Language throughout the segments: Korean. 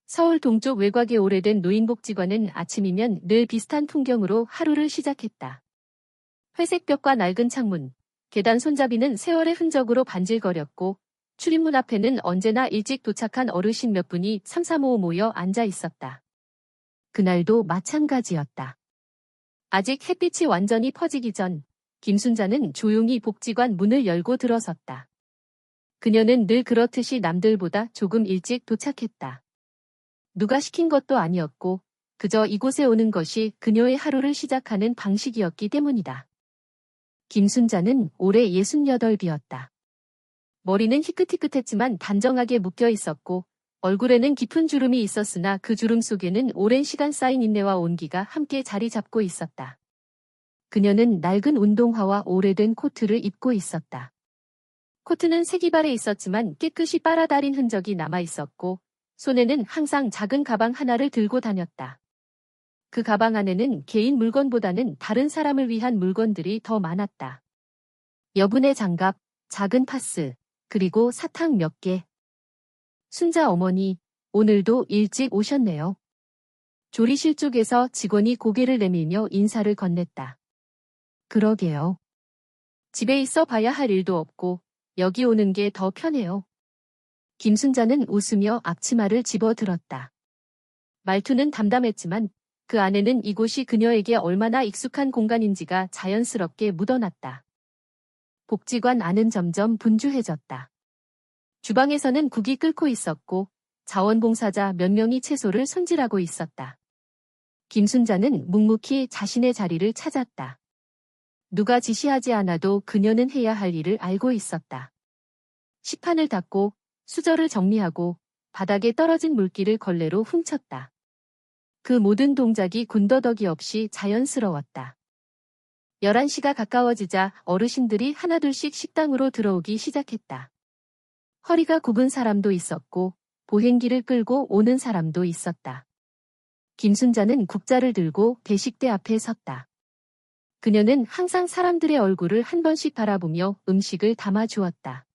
서울 동쪽 외곽의 오래된 노인복지관은 아침이면 늘 비슷한 풍경으로 하루를 시작했다. 회색 벽과 낡은 창문, 계단 손잡이는 세월의 흔적으로 반질거렸고 출입문 앞에는 언제나 일찍 도착한 어르신 몇 분이 삼삼오오 모여 앉아 있었다. 그날도 마찬가지였다. 아직 햇빛이 완전히 퍼지기 전 김순자는 조용히 복지관 문을 열고 들어섰다. 그녀는 늘 그렇듯이 남들보다 조금 일찍 도착했다. 누가 시킨 것도 아니었고 그저 이곳에 오는 것이 그녀의 하루를 시작하는 방식이었기 때문이다. 김순자는 올해 68이었다. 머리는 희끗희끗했지만 단정하게 묶여 있었고 얼굴에는 깊은 주름이 있었으나 그 주름 속에는 오랜 시간 쌓인 인내와 온기가 함께 자리 잡고 있었다. 그녀는 낡은 운동화와 오래된 코트를 입고 있었다. 코트는 색이발에 있었지만 깨끗이 빨아달인 흔적이 남아 있었고 손에는 항상 작은 가방 하나를 들고 다녔다. 그 가방 안에는 개인 물건보다는 다른 사람을 위한 물건들이 더 많았다. 여분의 장갑, 작은 파스, 그리고 사탕 몇 개. 순자 어머니, 오늘도 일찍 오셨네요. 조리실 쪽에서 직원이 고개를 내밀며 인사를 건넸다. 그러게요. 집에 있어 봐야 할 일도 없고 여기 오는 게 더 편해요. 김순자는 웃으며 앞치마를 집어들었다. 말투는 담담했지만 그 안에는 이곳이 그녀에게 얼마나 익숙한 공간인지가 자연스럽게 묻어났다. 복지관 안은 점점 분주해졌다. 주방에서는 국이 끓고 있었고 자원봉사자 몇 명이 채소를 손질하고 있었다. 김순자는 묵묵히 자신의 자리를 찾았다. 누가 지시하지 않아도 그녀는 해야 할 일을 알고 있었다. 식판을 닦고 수저를 정리하고 바닥에 떨어진 물기를 걸레로 훔쳤다. 그 모든 동작이 군더더기 없이 자연스러웠다. 11시가 가까워지자 어르신들이 하나둘씩 식당으로 들어오기 시작했다. 허리가 굽은 사람도 있었고 보행기를 끌고 오는 사람도 있었다. 김순자는 국자를 들고 대식대 앞에 섰다. 그녀는 항상 사람들의 얼굴을 한 번씩 바라보며 음식을 담아주었다.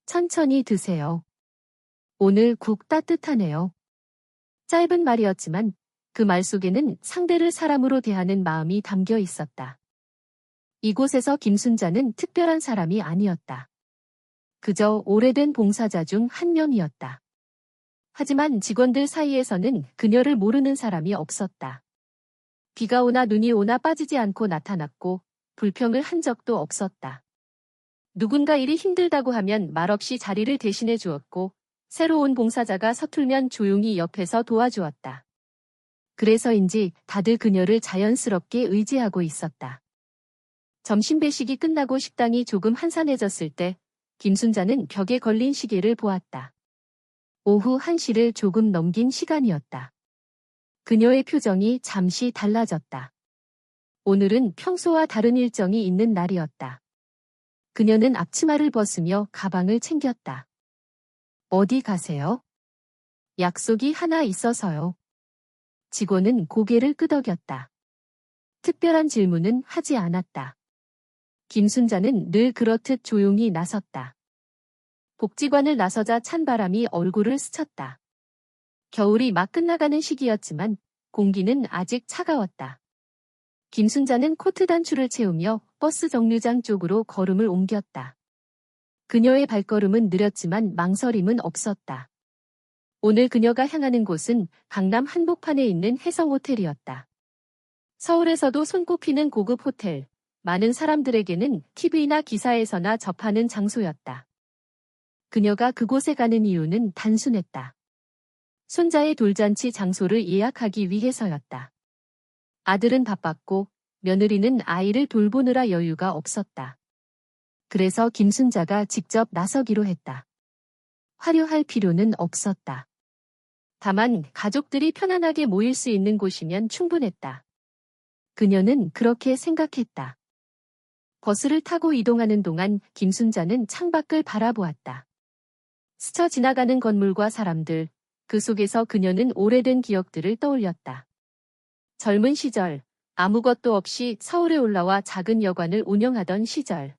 천천히 드세요. 오늘 국 따뜻하네요. 짧은 말이었지만 그 말 속에는 상대를 사람으로 대하는 마음이 담겨 있었다. 이곳에서 김순자는 특별한 사람이 아니었다. 그저 오래된 봉사자 중 한 명이었다. 하지만 직원들 사이에서는 그녀를 모르는 사람이 없었다. 비가 오나 눈이 오나 빠지지 않고 나타났고 불평을 한 적도 없었다. 누군가 일이 힘들다고 하면 말없이 자리를 대신해 주었고 새로 온 봉사자가 서툴면 조용히 옆에서 도와주었다. 그래서인지 다들 그녀를 자연스럽게 의지하고 있었다. 점심 배식이 끝나고 식당이 조금 한산해졌을 때 김순자는 벽에 걸린 시계를 보았다. 오후 1시를 조금 넘긴 시간이었다. 그녀의 표정이 잠시 달라졌다. 오늘은 평소와 다른 일정이 있는 날이었다. 그녀는 앞치마를 벗으며 가방을 챙겼다. 어디 가세요? 약속이 하나 있어서요. 직원은 고개를 끄덕였다. 특별한 질문은 하지 않았다. 김순자는 늘 그렇듯 조용히 나섰다. 복지관을 나서자 찬바람이 얼굴을 스쳤다. 겨울이 막 끝나가는 시기였지만 공기는 아직 차가웠다. 김순자는 코트 단추를 채우며 버스 정류장 쪽으로 걸음을 옮겼다. 그녀의 발걸음은 느렸지만 망설임은 없었다. 오늘 그녀가 향하는 곳은 강남 한복판에 있는 해성호텔이었다. 서울에서도 손꼽히는 고급 호텔, 많은 사람들에게는 TV나 기사에서나 접하는 장소였다. 그녀가 그곳에 가는 이유는 단순했다. 손자의 돌잔치 장소를 예약하기 위해서였다. 아들은 바빴고 며느리는 아이를 돌보느라 여유가 없었다. 그래서 김순자가 직접 나서기로 했다. 화려할 필요는 없었다. 다만 가족들이 편안하게 모일 수 있는 곳이면 충분했다. 그녀는 그렇게 생각했다. 버스를 타고 이동하는 동안 김순자는 창밖을 바라보았다. 스쳐 지나가는 건물과 사람들, 그 속에서 그녀는 오래된 기억들을 떠올렸다. 젊은 시절, 아무것도 없이 서울에 올라와 작은 여관을 운영하던 시절.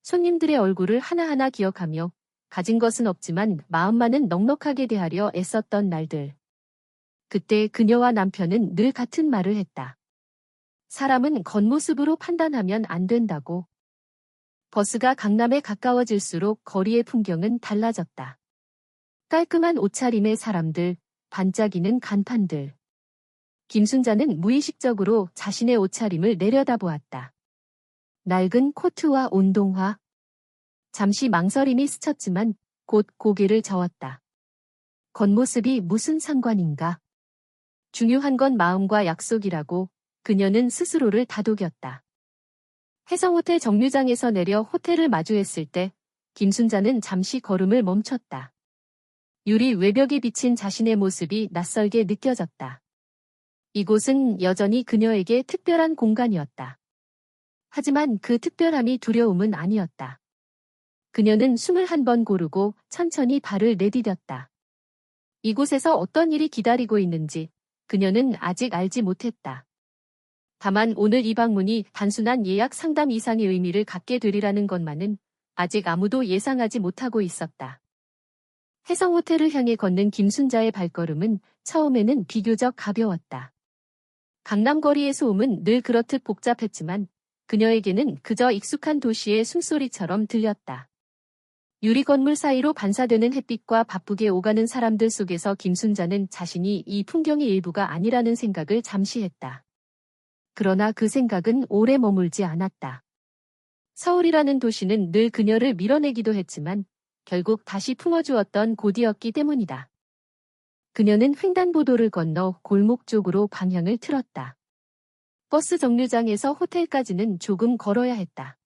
손님들의 얼굴을 하나하나 기억하며 가진 것은 없지만 마음만은 넉넉하게 대하려 애썼던 날들. 그때 그녀와 남편은 늘 같은 말을 했다. 사람은 겉모습으로 판단하면 안 된다고. 버스가 강남에 가까워질수록 거리의 풍경은 달라졌다. 깔끔한 옷차림의 사람들, 반짝이는 간판들. 김순자는 무의식적으로 자신의 옷차림을 내려다보았다. 낡은 코트와 운동화. 잠시 망설임이 스쳤지만 곧 고개를 저었다. 겉모습이 무슨 상관인가? 중요한 건 마음과 약속이라고 그녀는 스스로를 다독였다. 해성호텔 정류장에서 내려 호텔을 마주했을 때 김순자는 잠시 걸음을 멈췄다. 유리 외벽에 비친 자신의 모습이 낯설게 느껴졌다. 이곳은 여전히 그녀에게 특별한 공간이었다. 하지만 그 특별함이 두려움은 아니었다. 그녀는 숨을 한 번 고르고 천천히 발을 내디뎠다. 이곳에서 어떤 일이 기다리고 있는지 그녀는 아직 알지 못했다. 다만 오늘 이 방문이 단순한 예약 상담 이상의 의미를 갖게 되리라는 것만은 아직 아무도 예상하지 못하고 있었다. 해성호텔을 향해 걷는 김순자의 발걸음은 처음에는 비교적 가벼웠다. 강남거리의 소음은 늘 그렇듯 복잡했지만 그녀에게는 그저 익숙한 도시의 숨소리처럼 들렸다. 유리 건물 사이로 반사되는 햇빛과 바쁘게 오가는 사람들 속에서 김순자는 자신이 이 풍경의 일부가 아니라는 생각을 잠시 했다. 그러나 그 생각은 오래 머물지 않았다. 서울이라는 도시는 늘 그녀를 밀어내기도 했지만 결국 다시 품어주었던 곳이었기 때문이다. 그녀는 횡단보도를 건너 골목 쪽으로 방향을 틀었다. 버스 정류장에서 호텔까지는 조금 걸어야 했다.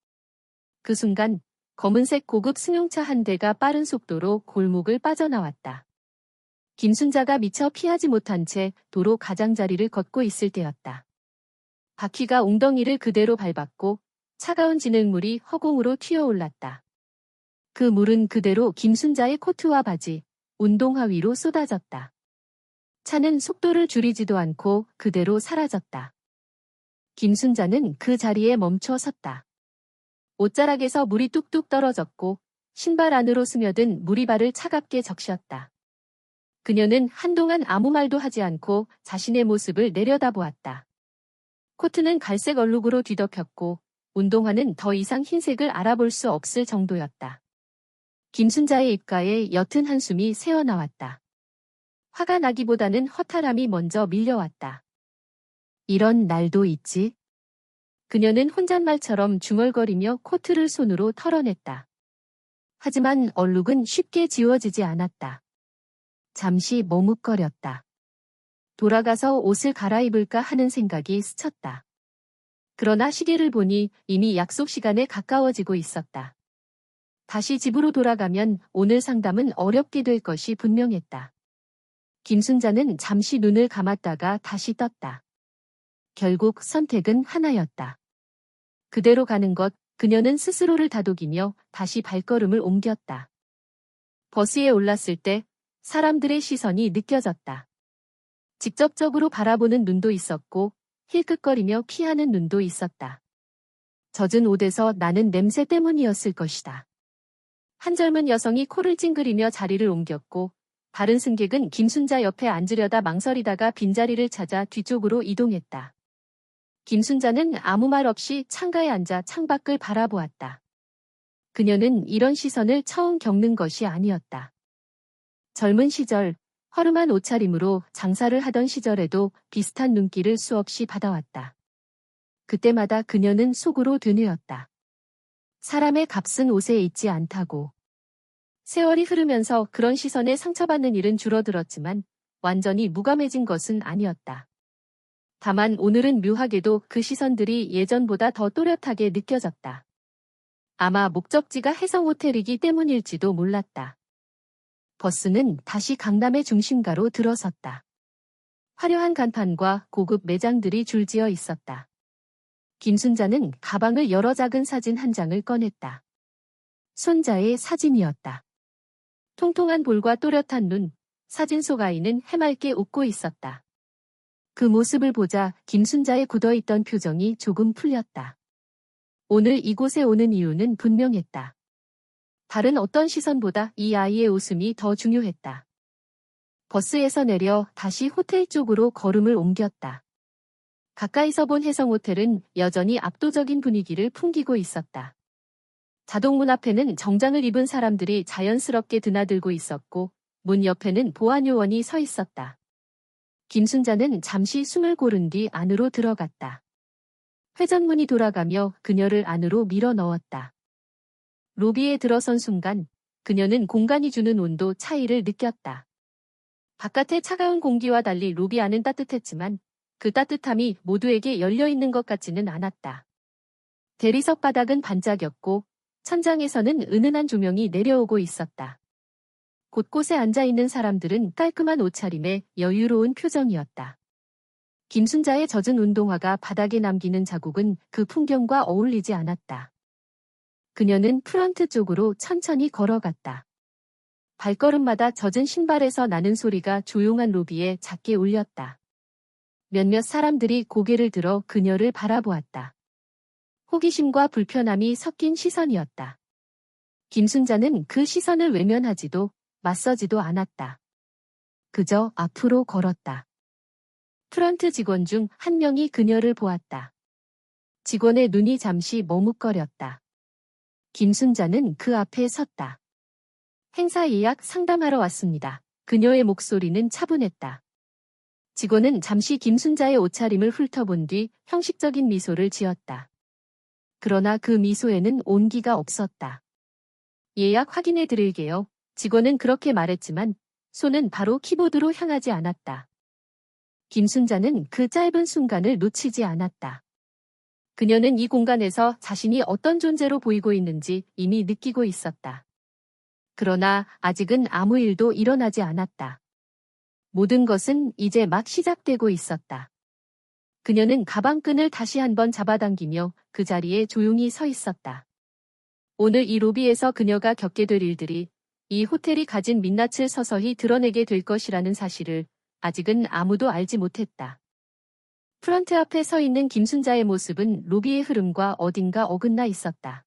그 순간 검은색 고급 승용차 한 대가 빠른 속도로 골목을 빠져나왔다. 김순자가 미처 피하지 못한 채 도로 가장자리를 걷고 있을 때였다. 바퀴가 웅덩이를 그대로 밟았고 차가운 진흙물이 허공으로 튀어올랐다. 그 물은 그대로 김순자의 코트와 바지, 운동화 위로 쏟아졌다. 차는 속도를 줄이지도 않고 그대로 사라졌다. 김순자는 그 자리에 멈춰 섰다. 옷자락에서 물이 뚝뚝 떨어졌고 신발 안으로 스며든 물이 발을 차갑게 적셨다. 그녀는 한동안 아무 말도 하지 않고 자신의 모습을 내려다보았다. 코트는 갈색 얼룩으로 뒤덮였고 운동화는 더 이상 흰색을 알아볼 수 없을 정도였다. 김순자의 입가에 옅은 한숨이 새어나왔다. 화가 나기보다는 허탈함이 먼저 밀려왔다. 이런 날도 있지? 그녀는 혼잣말처럼 중얼거리며 코트를 손으로 털어냈다. 하지만 얼룩은 쉽게 지워지지 않았다. 잠시 머뭇거렸다. 돌아가서 옷을 갈아입을까 하는 생각이 스쳤다. 그러나 시계를 보니 이미 약속 시간에 가까워지고 있었다. 다시 집으로 돌아가면 오늘 상담은 어렵게 될 것이 분명했다. 김순자는 잠시 눈을 감았다가 다시 떴다. 결국 선택은 하나였다. 그대로 가는 것, 그녀는 스스로를 다독이며 다시 발걸음을 옮겼다. 버스에 올랐을 때 사람들의 시선이 느껴졌다. 직접적으로 바라보는 눈도 있었고 힐끗거리며 피하는 눈도 있었다. 젖은 옷에서 나는 냄새 때문이었을 것이다. 한 젊은 여성이 코를 찡그리며 자리를 옮겼고 다른 승객은 김순자 옆에 앉으려다 망설이다가 빈자리를 찾아 뒤쪽으로 이동했다. 김순자는 아무 말 없이 창가에 앉아 창밖을 바라보았다. 그녀는 이런 시선을 처음 겪는 것이 아니었다. 젊은 시절, 허름한 옷차림으로 장사를 하던 시절에도 비슷한 눈길을 수없이 받아왔다. 그때마다 그녀는 속으로 되뇌었다. 사람의 값은 옷에 있지 않다고. 세월이 흐르면서 그런 시선에 상처받는 일은 줄어들었지만 완전히 무감해진 것은 아니었다. 다만 오늘은 묘하게도 그 시선들이 예전보다 더 또렷하게 느껴졌다. 아마 목적지가 해성호텔이기 때문일지도 몰랐다. 버스는 다시 강남의 중심가로 들어섰다. 화려한 간판과 고급 매장들이 줄지어 있었다. 김순자는 가방을 열어 작은 사진 한 장을 꺼냈다. 손자의 사진이었다. 통통한 볼과 또렷한 눈, 사진 속 아이는 해맑게 웃고 있었다. 그 모습을 보자 김순자의 굳어있던 표정이 조금 풀렸다. 오늘 이곳에 오는 이유는 분명했다. 다른 어떤 시선보다 이 아이의 웃음이 더 중요했다. 버스에서 내려 다시 호텔 쪽으로 걸음을 옮겼다. 가까이서 본 해성호텔은 여전히 압도적인 분위기를 풍기고 있었다. 자동문 앞에는 정장을 입은 사람들이 자연스럽게 드나들고 있었고 문 옆에는 보안요원이 서 있었다. 김순자는 잠시 숨을 고른 뒤 안으로 들어갔다. 회전문이 돌아가며 그녀를 안으로 밀어 넣었다. 로비에 들어선 순간 그녀는 공간이 주는 온도 차이를 느꼈다. 바깥의 차가운 공기와 달리 로비 안은 따뜻했지만 그 따뜻함이 모두에게 열려있는 것 같지는 않았다. 대리석 바닥은 반짝였고 천장에서는 은은한 조명이 내려오고 있었다. 곳곳에 앉아있는 사람들은 깔끔한 옷차림에 여유로운 표정이었다. 김순자의 젖은 운동화가 바닥에 남기는 자국은 그 풍경과 어울리지 않았다. 그녀는 프런트 쪽으로 천천히 걸어갔다. 발걸음마다 젖은 신발에서 나는 소리가 조용한 로비에 작게 울렸다. 몇몇 사람들이 고개를 들어 그녀를 바라보았다. 호기심과 불편함이 섞인 시선이었다. 김순자는 그 시선을 외면하지도 맞서지도 않았다. 그저 앞으로 걸었다. 프런트 직원 중 한 명이 그녀를 보았다. 직원의 눈이 잠시 머뭇거렸다. 김순자는 그 앞에 섰다. 행사 예약 상담하러 왔습니다. 그녀의 목소리는 차분했다. 직원은 잠시 김순자의 옷차림을 훑어본 뒤 형식적인 미소를 지었다. 그러나 그 미소에는 온기가 없었다. 예약 확인해 드릴게요. 직원은 그렇게 말했지만 손은 바로 키보드로 향하지 않았다. 김순자는 그 짧은 순간을 놓치지 않았다. 그녀는 이 공간에서 자신이 어떤 존재로 보이고 있는지 이미 느끼고 있었다. 그러나 아직은 아무 일도 일어나지 않았다. 모든 것은 이제 막 시작되고 있었다. 그녀는 가방끈을 다시 한번 잡아당기며 그 자리에 조용히 서 있었다. 오늘 이 로비에서 그녀가 겪게 될 일들이 이 호텔이 가진 민낯을 서서히 드러내게 될 것이라는 사실을 아직은 아무도 알지 못했다. 프런트 앞에 서 있는 김순자의 모습은 로비의 흐름과 어딘가 어긋나 있었다.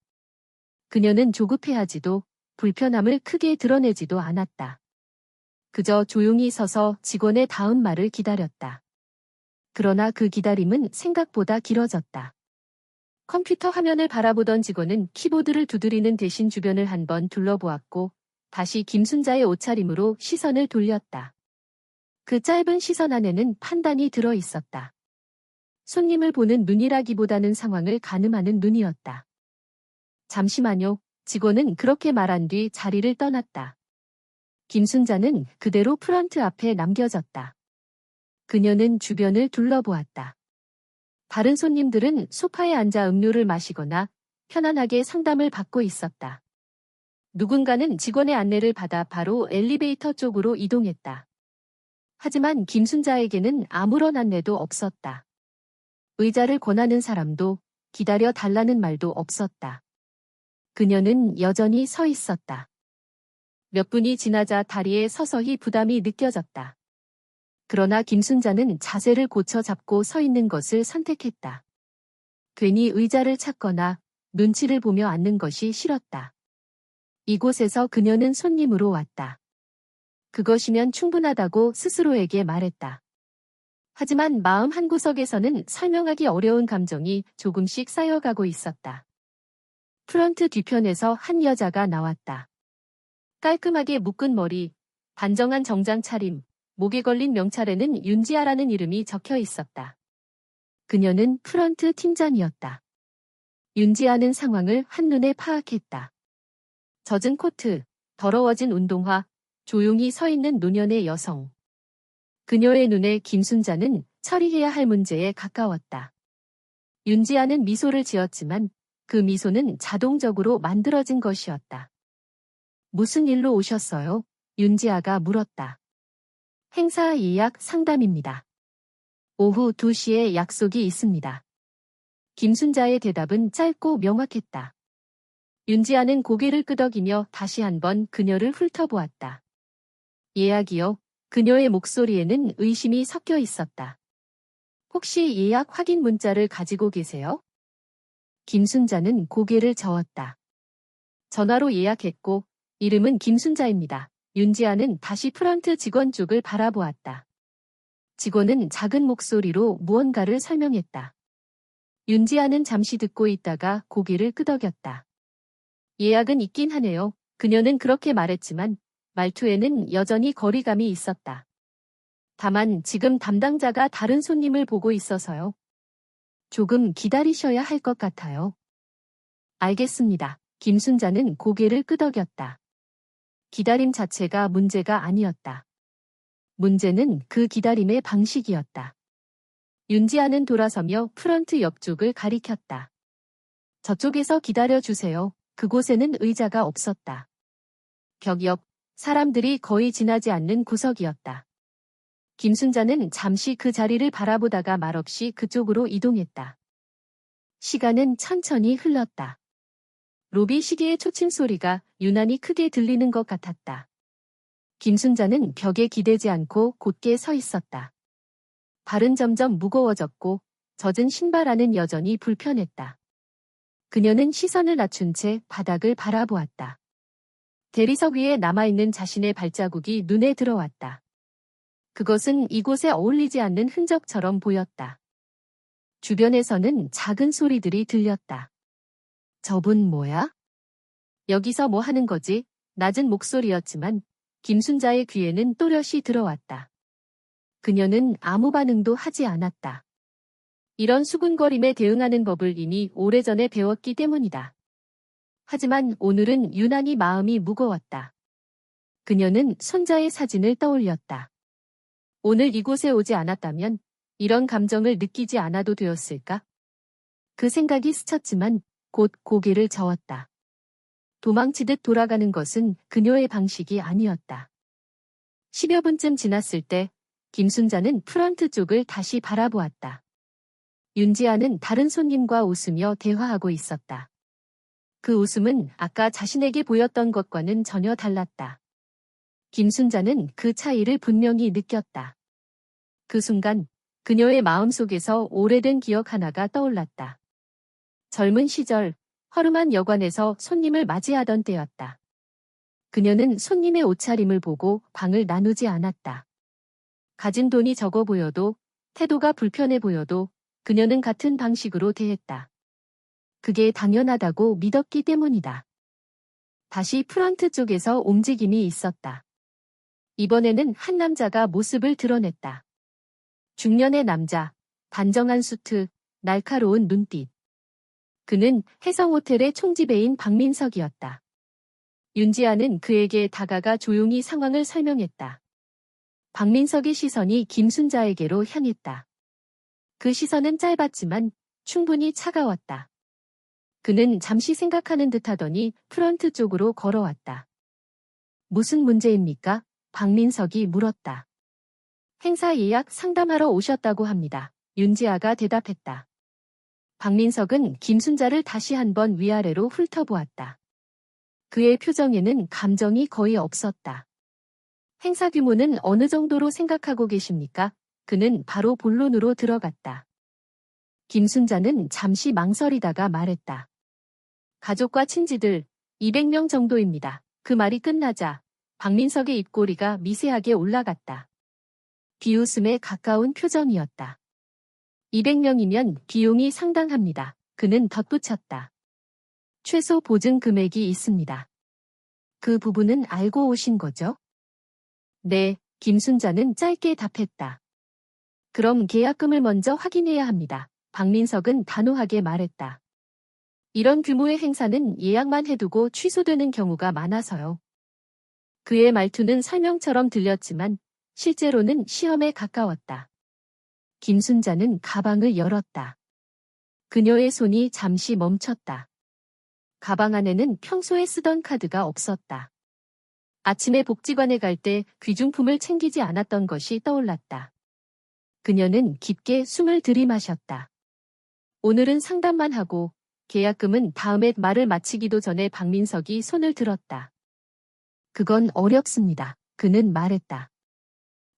그녀는 조급해하지도 불편함을 크게 드러내지도 않았다. 그저 조용히 서서 직원의 다음 말을 기다렸다. 그러나 그 기다림은 생각보다 길어졌다. 컴퓨터 화면을 바라보던 직원은 키보드를 두드리는 대신 주변을 한번 둘러보았고 다시 김순자의 옷차림으로 시선을 돌렸다. 그 짧은 시선 안에는 판단이 들어 있었다. 손님을 보는 눈이라기보다는 상황을 가늠하는 눈이었다. 잠시만요. 직원은 그렇게 말한 뒤 자리를 떠났다. 김순자는 그대로 프런트 앞에 남겨졌다. 그녀는 주변을 둘러보았다. 다른 손님들은 소파에 앉아 음료를 마시거나 편안하게 상담을 받고 있었다. 누군가는 직원의 안내를 받아 바로 엘리베이터 쪽으로 이동했다. 하지만 김순자에게는 아무런 안내도 없었다. 의자를 권하는 사람도 기다려 달라는 말도 없었다. 그녀는 여전히 서 있었다. 몇 분이 지나자 다리에 서서히 부담이 느껴졌다. 그러나 김순자는 자세를 고쳐 잡고 서 있는 것을 선택했다. 괜히 의자를 찾거나 눈치를 보며 앉는 것이 싫었다. 이곳에서 그녀는 손님으로 왔다. 그것이면 충분하다고 스스로에게 말했다. 하지만 마음 한구석에서는 설명하기 어려운 감정이 조금씩 쌓여가고 있었다. 프런트 뒤편에서 한 여자가 나왔다. 깔끔하게 묶은 머리, 단정한 정장 차림, 목에 걸린 명찰에는 윤지아라는 이름이 적혀 있었다. 그녀는 프런트 팀장이었다. 윤지아는 상황을 한눈에 파악했다. 젖은 코트, 더러워진 운동화, 조용히 서 있는 노년의 여성. 그녀의 눈에 김순자는 처리해야 할 문제에 가까웠다. 윤지아는 미소를 지었지만 그 미소는 자동적으로 만들어진 것이었다. 무슨 일로 오셨어요? 윤지아가 물었다. 행사 예약 상담입니다. 오후 2시에 약속이 있습니다. 김순자의 대답은 짧고 명확했다. 윤지아는 고개를 끄덕이며 다시 한번 그녀를 훑어보았다. 예약이요? 그녀의 목소리에는 의심이 섞여 있었다. 혹시 예약 확인 문자를 가지고 계세요? 김순자는 고개를 저었다. 전화로 예약했고 이름은 김순자입니다. 윤지아는 다시 프런트 직원 쪽을 바라보았다. 직원은 작은 목소리로 무언가를 설명했다. 윤지아는 잠시 듣고 있다가 고개를 끄덕였다. 예약은 있긴 하네요. 그녀는 그렇게 말했지만 말투에는 여전히 거리감이 있었다. 다만 지금 담당자가 다른 손님을 보고 있어서요. 조금 기다리셔야 할 것 같아요. 알겠습니다. 김순자는 고개를 끄덕였다. 기다림 자체가 문제가 아니었다. 문제는 그 기다림의 방식이었다. 윤지아는 돌아서며 프런트 옆쪽을 가리켰다. 저쪽에서 기다려주세요. 그곳에는 의자가 없었다. 벽 옆, 사람들이 거의 지나지 않는 구석이었다. 김순자는 잠시 그 자리를 바라보다가 말없이 그쪽으로 이동했다. 시간은 천천히 흘렀다. 로비 시계의 초침 소리가 유난히 크게 들리는 것 같았다. 김순자는 벽에 기대지 않고 곧게 서 있었다. 발은 점점 무거워졌고 젖은 신발 안은 여전히 불편했다. 그녀는 시선을 낮춘 채 바닥을 바라보았다. 대리석 위에 남아있는 자신의 발자국이 눈에 들어왔다. 그것은 이곳에 어울리지 않는 흔적처럼 보였다. 주변에서는 작은 소리들이 들렸다. 저분 뭐야? 여기서 뭐 하는 거지? 낮은 목소리였지만 김순자의 귀에는 또렷이 들어왔다. 그녀는 아무 반응도 하지 않았다. 이런 수군거림에 대응하는 법을 이미 오래전에 배웠기 때문이다. 하지만 오늘은 유난히 마음이 무거웠다. 그녀는 손자의 사진을 떠올렸다. 오늘 이곳에 오지 않았다면 이런 감정을 느끼지 않아도 되었을까? 그 생각이 스쳤지만 곧 고개를 저었다. 도망치듯 돌아가는 것은 그녀의 방식이 아니었다. 10여 분쯤 지났을 때 김순자는 프런트 쪽을 다시 바라보았다. 윤지아는 다른 손님과 웃으며 대화하고 있었다. 그 웃음은 아까 자신에게 보였던 것과는 전혀 달랐다. 김순자는 그 차이를 분명히 느꼈다. 그 순간 그녀의 마음속에서 오래된 기억 하나가 떠올랐다. 젊은 시절 허름한 여관에서 손님을 맞이하던 때였다. 그녀는 손님의 옷차림을 보고 방을 나누지 않았다. 가진 돈이 적어 보여도 태도가 불편해 보여도 그녀는 같은 방식으로 대했다. 그게 당연하다고 믿었기 때문이다. 다시 프런트 쪽에서 움직임이 있었다. 이번에는 한 남자가 모습을 드러냈다. 중년의 남자, 단정한 수트, 날카로운 눈빛. 그는 해성호텔의 총지배인 박민석이었다. 윤지아는 그에게 다가가 조용히 상황을 설명했다. 박민석의 시선이 김순자에게로 향했다. 그 시선은 짧았지만 충분히 차가웠다. 그는 잠시 생각하는 듯하더니 프런트 쪽으로 걸어왔다. 무슨 문제입니까? 박민석이 물었다. 행사 예약 상담하러 오셨다고 합니다. 윤지아가 대답했다. 박민석은 김순자를 다시 한번 위아래로 훑어보았다. 그의 표정에는 감정이 거의 없었다. 행사 규모는 어느 정도로 생각하고 계십니까? 그는 바로 본론으로 들어갔다. 김순자는 잠시 망설이다가 말했다. 가족과 친지들 200명 정도입니다. 그 말이 끝나자 박민석의 입꼬리가 미세하게 올라갔다. 비웃음에 가까운 표정이었다. 200명이면 비용이 상당합니다. 그는 덧붙였다. 최소 보증 금액이 있습니다. 그 부분은 알고 오신 거죠? 네, 김순자는 짧게 답했다. 그럼 계약금을 먼저 확인해야 합니다. 박민석은 단호하게 말했다. 이런 규모의 행사는 예약만 해두고 취소되는 경우가 많아서요. 그의 말투는 설명처럼 들렸지만 실제로는 시험에 가까웠다. 김순자는 가방을 열었다. 그녀의 손이 잠시 멈췄다. 가방 안에는 평소에 쓰던 카드가 없었다. 아침에 복지관에 갈 때 귀중품을 챙기지 않았던 것이 떠올랐다. 그녀는 깊게 숨을 들이마셨다. 오늘은 상담만 하고 계약금은 다음에 말을 마치기도 전에 박민석이 손을 들었다. 그건 어렵습니다. 그는 말했다.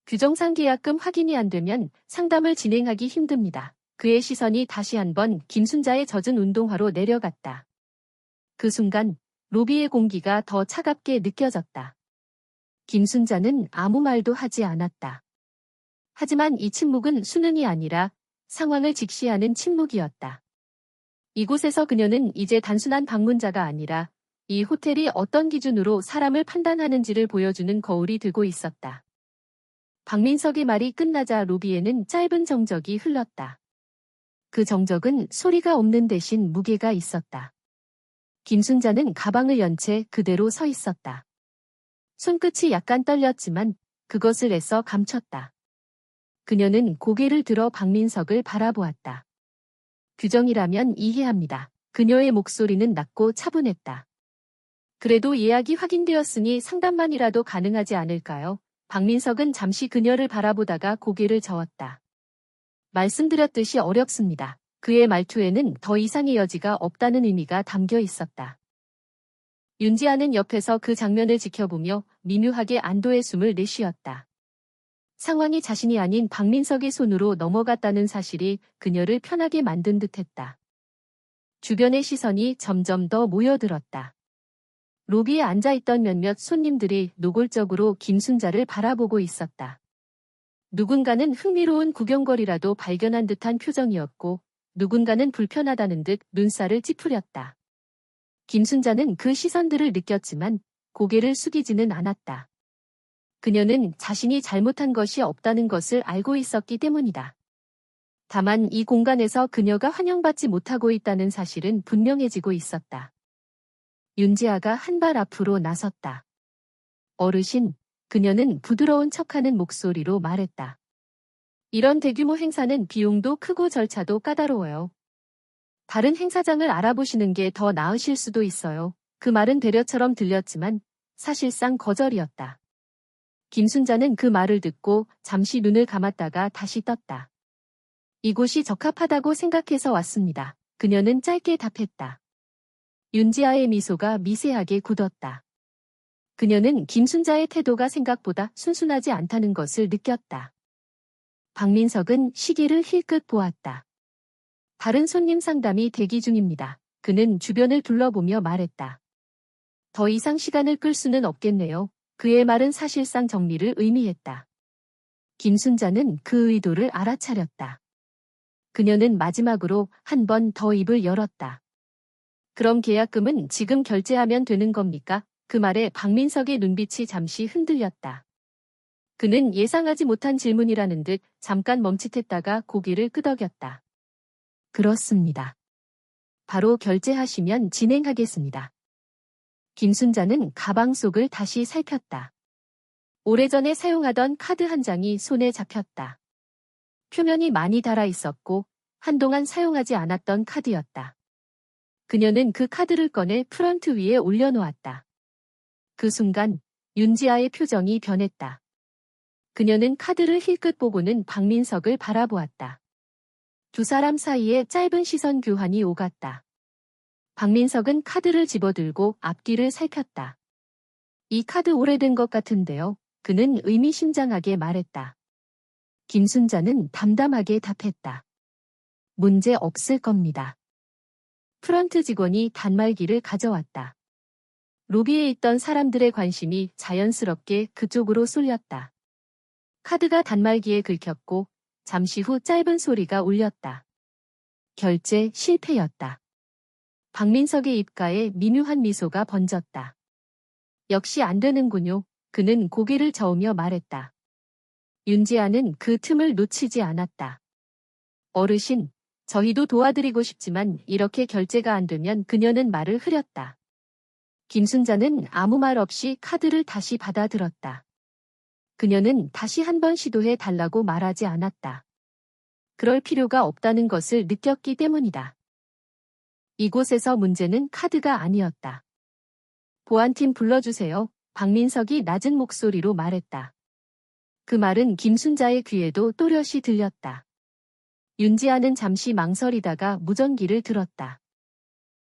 규정상 계약금 확인이 안 되면 상담을 진행하기 힘듭니다. 그의 시선이 다시 한번 김순자의 젖은 운동화로 내려갔다. 그 순간 로비의 공기가 더 차갑게 느껴졌다. 김순자는 아무 말도 하지 않았다. 하지만 이 침묵은 수능이 아니라 상황을 직시하는 침묵이었다. 이곳에서 그녀는 이제 단순한 방문자가 아니라 이 호텔이 어떤 기준으로 사람을 판단하는지를 보여주는 거울이 되고 있었다. 박민석의 말이 끝나자 로비에는 짧은 정적이 흘렀다. 그 정적은 소리가 없는 대신 무게가 있었다. 김순자는 가방을 연 채 그대로 서 있었다. 손끝이 약간 떨렸지만 그것을 애써 감췄다. 그녀는 고개를 들어 박민석을 바라보았다. 규정이라면 이해합니다. 그녀의 목소리는 낮고 차분했다. 그래도 예약이 확인되었으니 상담만이라도 가능하지 않을까요? 박민석은 잠시 그녀를 바라보다가 고개를 저었다. 말씀드렸듯이 어렵습니다. 그의 말투에는 더 이상의 여지가 없다는 의미가 담겨 있었다. 윤지아는 옆에서 그 장면을 지켜보며 미묘하게 안도의 숨을 내쉬었다. 상황이 자신이 아닌 박민석의 손으로 넘어갔다는 사실이 그녀를 편하게 만든 듯했다. 주변의 시선이 점점 더 모여들었다. 로비에 앉아있던 몇몇 손님들이 노골적으로 김순자를 바라보고 있었다. 누군가는 흥미로운 구경거리라도 발견한 듯한 표정이었고 누군가는 불편하다는 듯 눈살을 찌푸렸다. 김순자는 그 시선들을 느꼈지만 고개를 숙이지는 않았다. 그녀는 자신이 잘못한 것이 없다는 것을 알고 있었기 때문이다. 다만 이 공간에서 그녀가 환영받지 못하고 있다는 사실은 분명해지고 있었다. 윤지아가 한 발 앞으로 나섰다. 어르신, 그녀는 부드러운 척하는 목소리로 말했다. 이런 대규모 행사는 비용도 크고 절차도 까다로워요. 다른 행사장을 알아보시는 게 더 나으실 수도 있어요. 그 말은 배려처럼 들렸지만 사실상 거절이었다. 김순자는 그 말을 듣고 잠시 눈을 감았다가 다시 떴다. 이곳이 적합하다고 생각해서 왔습니다. 그녀는 짧게 답했다. 윤지아의 미소가 미세하게 굳었다. 그녀는 김순자의 태도가 생각보다 순순하지 않다는 것을 느꼈다. 박민석은 시계를 힐끗 보았다. 다른 손님 상담이 대기 중입니다. 그는 주변을 둘러보며 말했다. 더 이상 시간을 끌 수는 없겠네요. 그의 말은 사실상 정리를 의미했다. 김순자는 그 의도를 알아차렸다. 그녀는 마지막으로 한 번 더 입을 열었다. 그럼 계약금은 지금 결제하면 되는 겁니까? 그 말에 박민석의 눈빛이 잠시 흔들렸다. 그는 예상하지 못한 질문이라는 듯 잠깐 멈칫했다가 고개를 끄덕였다. 그렇습니다. 바로 결제하시면 진행하겠습니다. 김순자는 가방 속을 다시 살폈다. 오래전에 사용하던 카드 한 장이 손에 잡혔다. 표면이 많이 닳아 있었고 한동안 사용하지 않았던 카드였다. 그녀는 그 카드를 꺼내 프런트 위에 올려놓았다. 그 순간 윤지아의 표정이 변했다. 그녀는 카드를 힐끗 보고는 박민석을 바라보았다. 두 사람 사이에 짧은 시선 교환이 오갔다. 박민석은 카드를 집어들고 앞뒤를 살폈다. 이 카드 오래된 것 같은데요. 그는 의미심장하게 말했다. 김순자는 담담하게 답했다. 문제 없을 겁니다. 프런트 직원이 단말기를 가져왔다. 로비에 있던 사람들의 관심이 자연스럽게 그쪽으로 쏠렸다. 카드가 단말기에 긁혔고 잠시 후 짧은 소리가 울렸다. 결제 실패였다. 박민석의 입가에 미묘한 미소가 번졌다. 역시 안 되는군요. 그는 고개를 저으며 말했다. 윤지아는 그 틈을 놓치지 않았다. 어르신, 저희도 도와드리고 싶지만 이렇게 결제가 안 되면 그녀는 말을 흐렸다. 김순자는 아무 말 없이 카드를 다시 받아들었다. 그녀는 다시 한 번 시도해 달라고 말하지 않았다. 그럴 필요가 없다는 것을 느꼈기 때문이다. 이곳에서 문제는 카드가 아니었다. 보안팀 불러주세요. 박민석이 낮은 목소리로 말했다. 그 말은 김순자의 귀에도 또렷이 들렸다. 윤지아는 잠시 망설이다가 무전기를 들었다.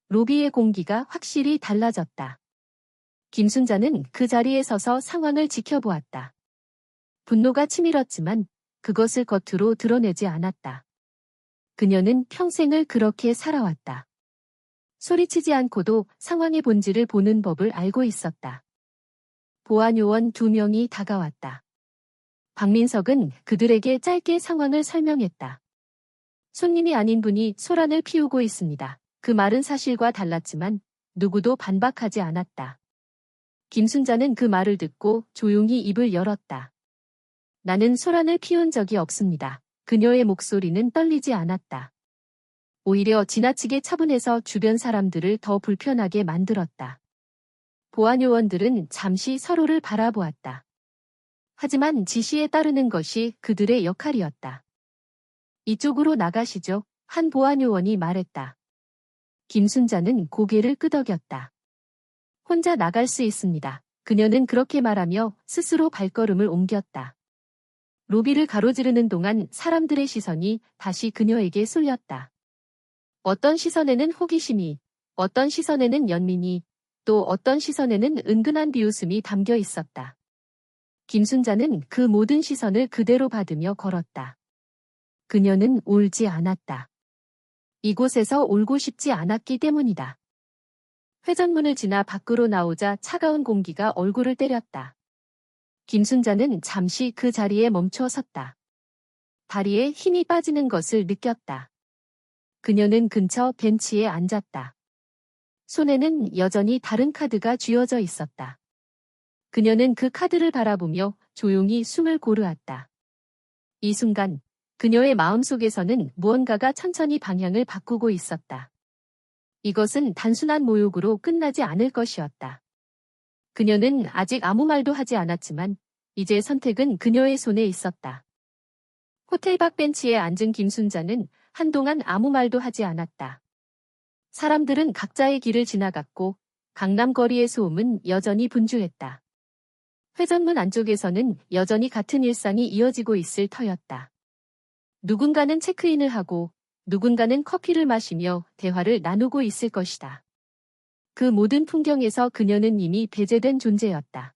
로비의 공기가 확실히 달라졌다. 김순자는 그 자리에 서서 상황을 지켜보았다. 분노가 치밀었지만 그것을 겉으로 드러내지 않았다. 그녀는 평생을 그렇게 살아왔다. 소리치지 않고도 상황의 본질을 보는 법을 알고 있었다. 보안요원 2명이 다가왔다. 박민석은 그들에게 짧게 상황을 설명했다. 손님이 아닌 분이 소란을 피우고 있습니다. 그 말은 사실과 달랐지만 누구도 반박하지 않았다. 김순자는 그 말을 듣고 조용히 입을 열었다. 나는 소란을 피운 적이 없습니다. 그녀의 목소리는 떨리지 않았다. 오히려 지나치게 차분해서 주변 사람들을 더 불편하게 만들었다. 보안요원들은 잠시 서로를 바라보았다. 하지만 지시에 따르는 것이 그들의 역할이었다. 이쪽으로 나가시죠. 한 보안요원이 말했다. 김순자는 고개를 끄덕였다. 혼자 나갈 수 있습니다. 그녀는 그렇게 말하며 스스로 발걸음을 옮겼다. 로비를 가로지르는 동안 사람들의 시선이 다시 그녀에게 쏠렸다. 어떤 시선에는 호기심이, 어떤 시선에는 연민이, 또 어떤 시선에는 은근한 비웃음이 담겨 있었다. 김순자는 그 모든 시선을 그대로 받으며 걸었다. 그녀는 울지 않았다. 이곳에서 울고 싶지 않았기 때문이다. 회전문을 지나 밖으로 나오자 차가운 공기가 얼굴을 때렸다. 김순자는 잠시 그 자리에 멈춰 섰다. 다리에 힘이 빠지는 것을 느꼈다. 그녀는 근처 벤치에 앉았다. 손에는 여전히 다른 카드가 쥐어져 있었다. 그녀는 그 카드를 바라보며 조용히 숨을 고르았다. 이 순간 그녀의 마음속에서는 무언가가 천천히 방향을 바꾸고 있었다. 이것은 단순한 모욕으로 끝나지 않을 것이었다. 그녀는 아직 아무 말도 하지 않았지만 이제 선택은 그녀의 손에 있었다. 호텔 밖 벤치에 앉은 김순자는 한동안 아무 말도 하지 않았다. 사람들은 각자의 길을 지나갔고 강남거리의 소음은 여전히 분주했다. 회전문 안쪽에서는 여전히 같은 일상이 이어지고 있을 터였다. 누군가는 체크인을 하고 누군가는 커피를 마시며 대화를 나누고 있을 것이다. 그 모든 풍경에서 그녀는 이미 배제된 존재였다.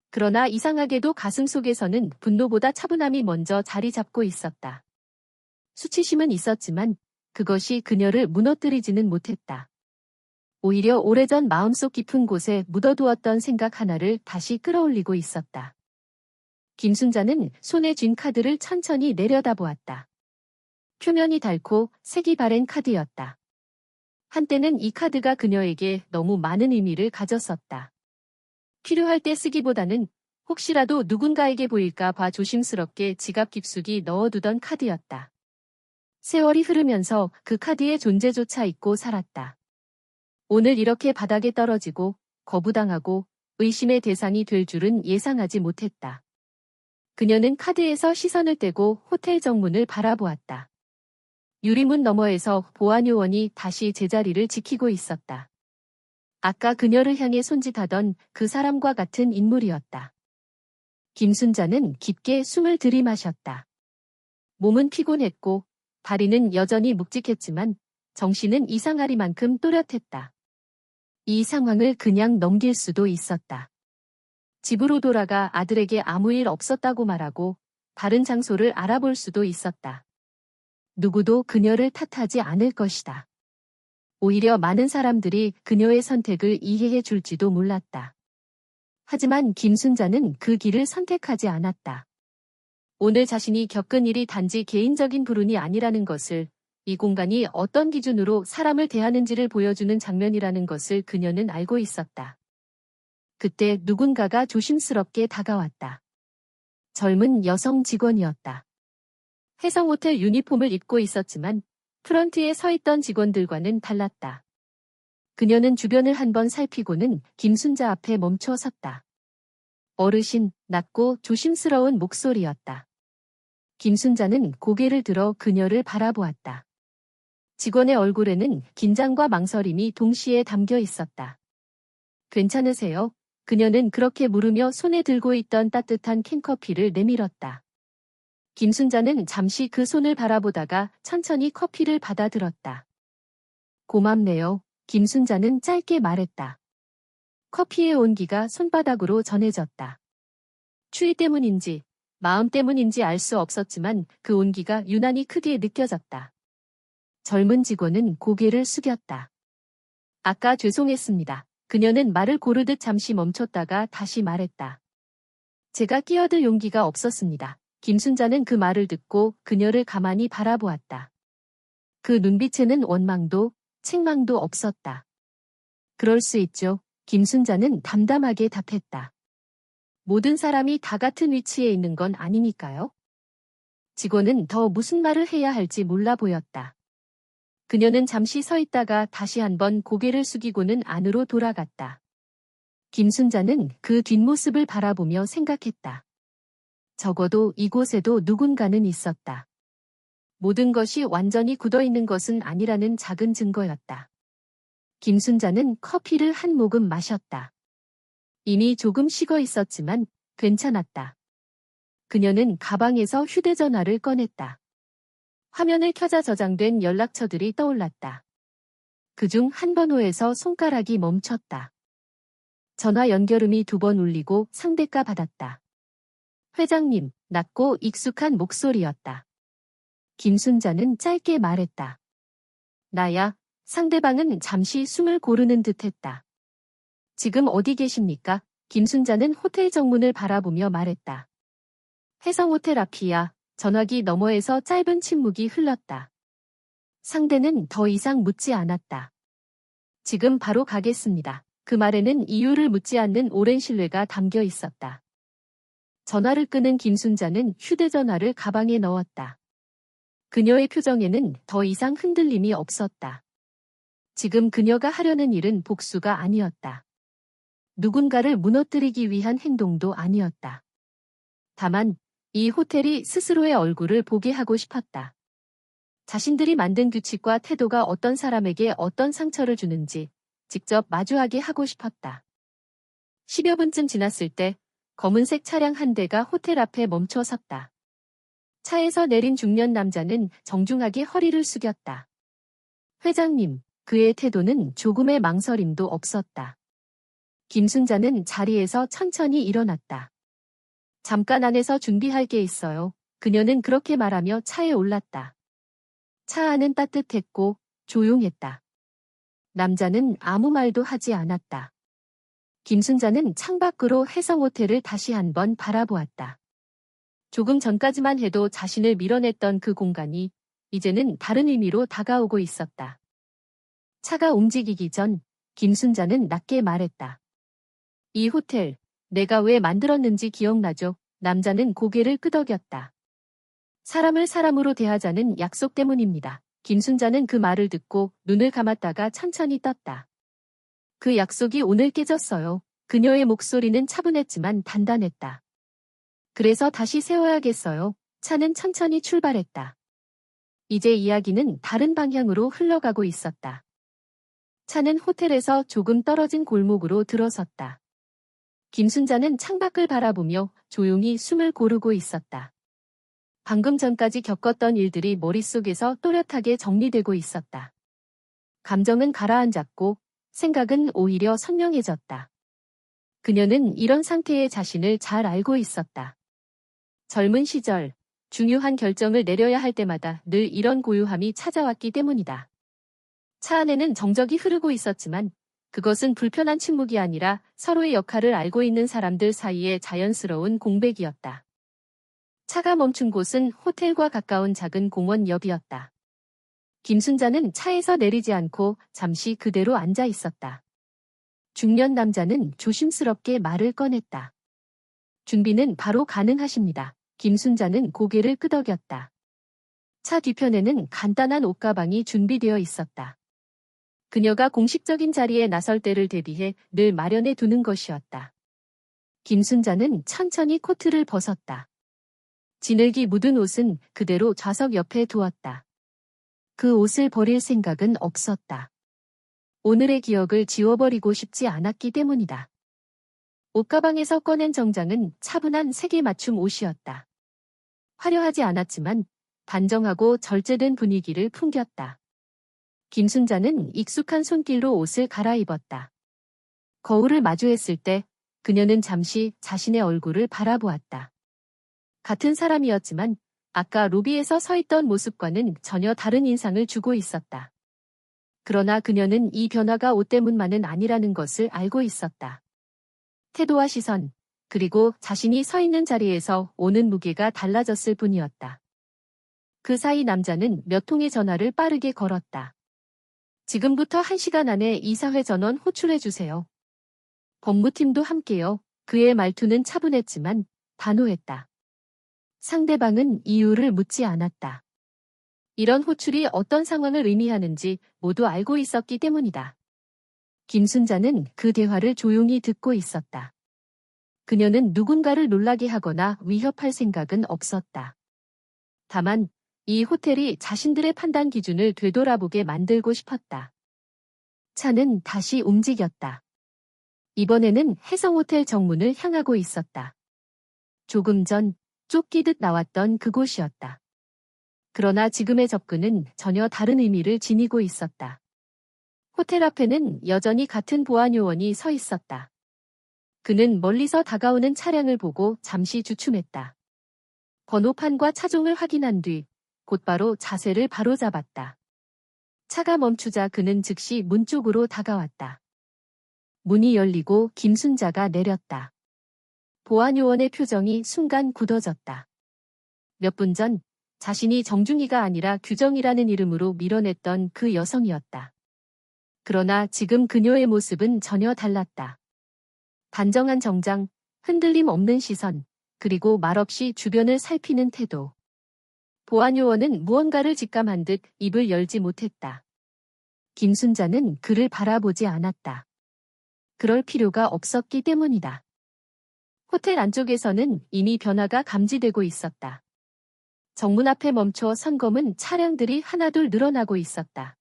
그러나 이상하게도 가슴속에서는 분노보다 차분함이 먼저 자리 잡고 있었다. 수치심은 있었지만 그것이 그녀를 무너뜨리지는 못했다. 오히려 오래전 마음속 깊은 곳에 묻어두었던 생각 하나를 다시 끌어올리고 있었다. 김순자는 손에 쥔 카드를 천천히 내려다보았다. 표면이 닳고 색이 바랜 카드였다. 한때는 이 카드가 그녀에게 너무 많은 의미를 가졌었다. 필요할 때 쓰기보다는 혹시라도 누군가에게 보일까 봐 조심스럽게 지갑 깊숙이 넣어두던 카드였다. 세월이 흐르면서 그 카드의 존재조차 잊고 살았다. 오늘 이렇게 바닥에 떨어지고 거부당하고 의심의 대상이 될 줄은 예상하지 못했다. 그녀는 카드에서 시선을 떼고 호텔 정문을 바라보았다. 유리문 너머에서 보안요원이 다시 제자리를 지키고 있었다. 아까 그녀를 향해 손짓하던 그 사람과 같은 인물이었다. 김순자는 깊게 숨을 들이마셨다. 몸은 피곤했고 다리는 여전히 묵직했지만 정신은 이상하리만큼 또렷했다. 이 상황을 그냥 넘길 수도 있었다. 집으로 돌아가 아들에게 아무 일 없었다고 말하고 다른 장소를 알아볼 수도 있었다. 누구도 그녀를 탓하지 않을 것이다. 오히려 많은 사람들이 그녀의 선택을 이해해 줄지도 몰랐다. 하지만 김순자는 그 길을 선택하지 않았다. 오늘 자신이 겪은 일이 단지 개인적인 불운이 아니라는 것을, 이 공간이 어떤 기준으로 사람을 대하는지를 보여주는 장면이라는 것을 그녀는 알고 있었다. 그때 누군가가 조심스럽게 다가왔다. 젊은 여성 직원이었다. 해성호텔 유니폼을 입고 있었지만 프런트에 서 있던 직원들과는 달랐다. 그녀는 주변을 한번 살피고는 김순자 앞에 멈춰 섰다. 어르신, 낮고 조심스러운 목소리였다. 김순자는 고개를 들어 그녀를 바라보았다. 직원의 얼굴에는 긴장과 망설임이 동시에 담겨 있었다. 괜찮으세요? 그녀는 그렇게 물으며 손에 들고 있던 따뜻한 캔커피를 내밀었다. 김순자는 잠시 그 손을 바라보다가 천천히 커피를 받아들었다. 고맙네요. 김순자는 짧게 말했다. 커피의 온기가 손바닥으로 전해졌다. 추위 때문인지 마음 때문인지 알 수 없었지만 그 온기가 유난히 크게 느껴졌다. 젊은 직원은 고개를 숙였다. 아까 죄송했습니다. 그녀는 말을 고르듯 잠시 멈췄다가 다시 말했다. 제가 끼어들 용기가 없었습니다. 김순자는 그 말을 듣고 그녀를 가만히 바라보았다. 그 눈빛에는 원망도 책망도 없었다. 그럴 수 있죠. 김순자는 담담하게 답했다. 모든 사람이 다 같은 위치에 있는 건 아니니까요. 직원은 더 무슨 말을 해야 할지 몰라 보였다. 그녀는 잠시 서 있다가 다시 한번 고개를 숙이고는 안으로 돌아갔다. 김순자는 그 뒷모습을 바라보며 생각했다. 적어도 이곳에도 누군가는 있었다. 모든 것이 완전히 굳어있는 것은 아니라는 작은 증거였다. 김순자는 커피를 한 모금 마셨다. 이미 조금 식어 있었지만 괜찮았다. 그녀는 가방에서 휴대전화를 꺼냈다. 화면을 켜자 저장된 연락처들이 떠올랐다. 그중 한 번호에서 손가락이 멈췄다. 전화 연결음이 2번 울리고 상대가 받았다. 회장님, 낮고 익숙한 목소리였다. 김순자는 짧게 말했다. 나야. 상대방은 잠시 숨을 고르는 듯했다. 지금 어디 계십니까? 김순자는 호텔 정문을 바라보며 말했다. 해성호텔 앞이야. 전화기 너머에서 짧은 침묵이 흘렀다. 상대는 더 이상 묻지 않았다. 지금 바로 가겠습니다. 그 말에는 이유를 묻지 않는 오랜 신뢰가 담겨 있었다. 전화를 끄는 김순자는 휴대전화를 가방에 넣었다. 그녀의 표정에는 더 이상 흔들림이 없었다. 지금 그녀가 하려는 일은 복수가 아니었다. 누군가를 무너뜨리기 위한 행동도 아니었다. 다만 이 호텔이 스스로의 얼굴을 보게 하고 싶었다. 자신들이 만든 규칙과 태도가 어떤 사람에게 어떤 상처를 주는지 직접 마주하게 하고 싶었다. 10여 분쯤 지났을 때 검은색 차량 한 대가 호텔 앞에 멈춰 섰다. 차에서 내린 중년 남자는 정중하게 허리를 숙였다. 회장님, 그의 태도는 조금의 망설임도 없었다. 김순자는 자리에서 천천히 일어났다. 잠깐 안에서 준비할 게 있어요. 그녀는 그렇게 말하며 차에 올랐다. 차 안은 따뜻했고 조용했다. 남자는 아무 말도 하지 않았다. 김순자는 창밖으로 해성호텔을 다시 한번 바라보았다. 조금 전까지만 해도 자신을 밀어냈던 그 공간이 이제는 다른 의미로 다가오고 있었다. 차가 움직이기 전 김순자는 낮게 말했다. 이 호텔, 내가 왜 만들었는지 기억나죠? 남자는 고개를 끄덕였다. 사람을 사람으로 대하자는 약속 때문입니다. 김순자는 그 말을 듣고 눈을 감았다가 천천히 떴다. 그 약속이 오늘 깨졌어요. 그녀의 목소리는 차분했지만 단단했다. 그래서 다시 세워야겠어요. 차는 천천히 출발했다. 이제 이야기는 다른 방향으로 흘러가고 있었다. 차는 호텔에서 조금 떨어진 골목으로 들어섰다. 김순자는 창밖을 바라보며 조용히 숨을 고르고 있었다. 방금 전까지 겪었던 일들이 머릿속에서 또렷하게 정리되고 있었다. 감정은 가라앉았고 생각은 오히려 선명해졌다. 그녀는 이런 상태의 자신을 잘 알고 있었다. 젊은 시절, 중요한 결정을 내려야 할 때마다 늘 이런 고요함이 찾아왔기 때문이다. 차 안에는 정적이 흐르고 있었지만 그것은 불편한 침묵이 아니라 서로의 역할을 알고 있는 사람들 사이의 자연스러운 공백이었다. 차가 멈춘 곳은 호텔과 가까운 작은 공원 옆이었다. 김순자는 차에서 내리지 않고 잠시 그대로 앉아 있었다. 중년 남자는 조심스럽게 말을 꺼냈다. 준비는 바로 가능하십니다. 김순자는 고개를 끄덕였다. 차 뒤편에는 간단한 옷가방이 준비되어 있었다. 그녀가 공식적인 자리에 나설 때를 대비해 늘 마련해 두는 것이었다. 김순자는 천천히 코트를 벗었다. 진흙이 묻은 옷은 그대로 좌석 옆에 두었다. 그 옷을 버릴 생각은 없었다. 오늘의 기억을 지워버리고 싶지 않았기 때문이다. 옷가방에서 꺼낸 정장은 차분한 색의 맞춤 옷이었다. 화려하지 않았지만 단정하고 절제된 분위기를 풍겼다. 김순자는 익숙한 손길로 옷을 갈아입었다. 거울을 마주했을 때 그녀는 잠시 자신의 얼굴을 바라보았다. 같은 사람이었지만 아까 로비에서 서 있던 모습과는 전혀 다른 인상을 주고 있었다. 그러나 그녀는 이 변화가 옷 때문만은 아니라는 것을 알고 있었다. 태도와 시선, 그리고 자신이 서 있는 자리에서 오는 무게가 달라졌을 뿐이었다. 그 사이 남자는 몇 통의 전화를 빠르게 걸었다. 지금부터 1시간 안에 이사회 전원 호출해주세요. 법무팀도 함께요. 그의 말투는 차분했지만 단호했다. 상대방은 이유를 묻지 않았다. 이런 호출이 어떤 상황을 의미하는지 모두 알고 있었기 때문이다. 김순자는 그 대화를 조용히 듣고 있었다. 그녀는 누군가를 놀라게 하거나 위협할 생각은 없었다. 다만 이 호텔이 자신들의 판단 기준을 되돌아보게 만들고 싶었다. 차는 다시 움직였다. 이번에는 해성호텔 정문을 향하고 있었다. 조금 전 쫓기듯 나왔던 그곳이었다. 그러나 지금의 접근은 전혀 다른 의미를 지니고 있었다. 호텔 앞에는 여전히 같은 보안 요원이 서 있었다. 그는 멀리서 다가오는 차량을 보고 잠시 주춤했다. 번호판과 차종을 확인한 뒤 곧바로 자세를 바로잡았다. 차가 멈추자 그는 즉시 문 쪽으로 다가왔다. 문이 열리고 김순자가 내렸다. 보안 요원의 표정이 순간 굳어졌다. 몇 분 전 자신이 정중희가 아니라 규정이라는 이름으로 밀어냈던 그 여성이었다. 그러나 지금 그녀의 모습은 전혀 달랐다. 단정한 정장, 흔들림 없는 시선, 그리고 말없이 주변을 살피는 태도. 보안 요원은 무언가를 직감한 듯 입을 열지 못했다. 김순자는 그를 바라보지 않았다. 그럴 필요가 없었기 때문이다. 호텔 안쪽에서는 이미 변화가 감지되고 있었다. 정문 앞에 멈춰 선 검은 차량들이 하나둘 늘어나고 있었다.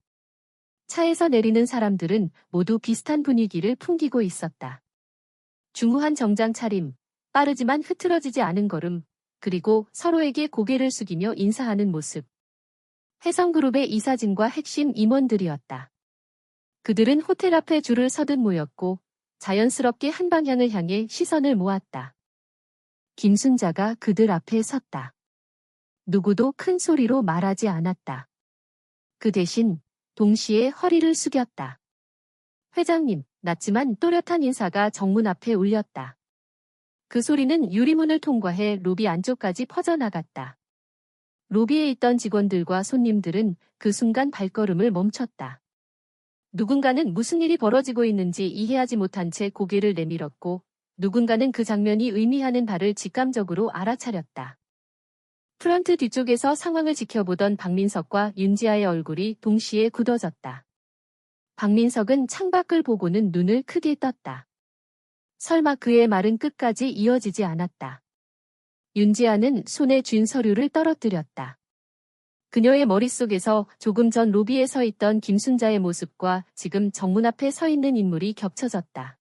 차에서 내리는 사람들은 모두 비슷한 분위기를 풍기고 있었다. 중후한 정장 차림, 빠르지만 흐트러지지 않은 걸음, 그리고 서로에게 고개를 숙이며 인사하는 모습. 해성그룹의 이사진과 핵심 임원들이었다. 그들은 호텔 앞에 줄을 서듯 모였고 자연스럽게 한 방향을 향해 시선을 모았다. 김순자가 그들 앞에 섰다. 누구도 큰 소리로 말하지 않았다. 그 대신 동시에 허리를 숙였다. 회장님, 낮지만 또렷한 인사가 정문 앞에 울렸다. 그 소리는 유리문을 통과해 로비 안쪽까지 퍼져나갔다. 로비에 있던 직원들과 손님들은 그 순간 발걸음을 멈췄다. 누군가는 무슨 일이 벌어지고 있는지 이해하지 못한 채 고개를 내밀었고, 누군가는 그 장면이 의미하는 바를 직감적으로 알아차렸다. 프런트 뒤쪽에서 상황을 지켜보던 박민석과 윤지아의 얼굴이 동시에 굳어졌다. 박민석은 창밖을 보고는 눈을 크게 떴다. 설마 그의 말은 끝까지 이어지지 않았다. 윤지아는 손에 쥔 서류를 떨어뜨렸다. 그녀의 머릿속에서 조금 전 로비에 서 있던 김순자의 모습과 지금 정문 앞에 서 있는 인물이 겹쳐졌다.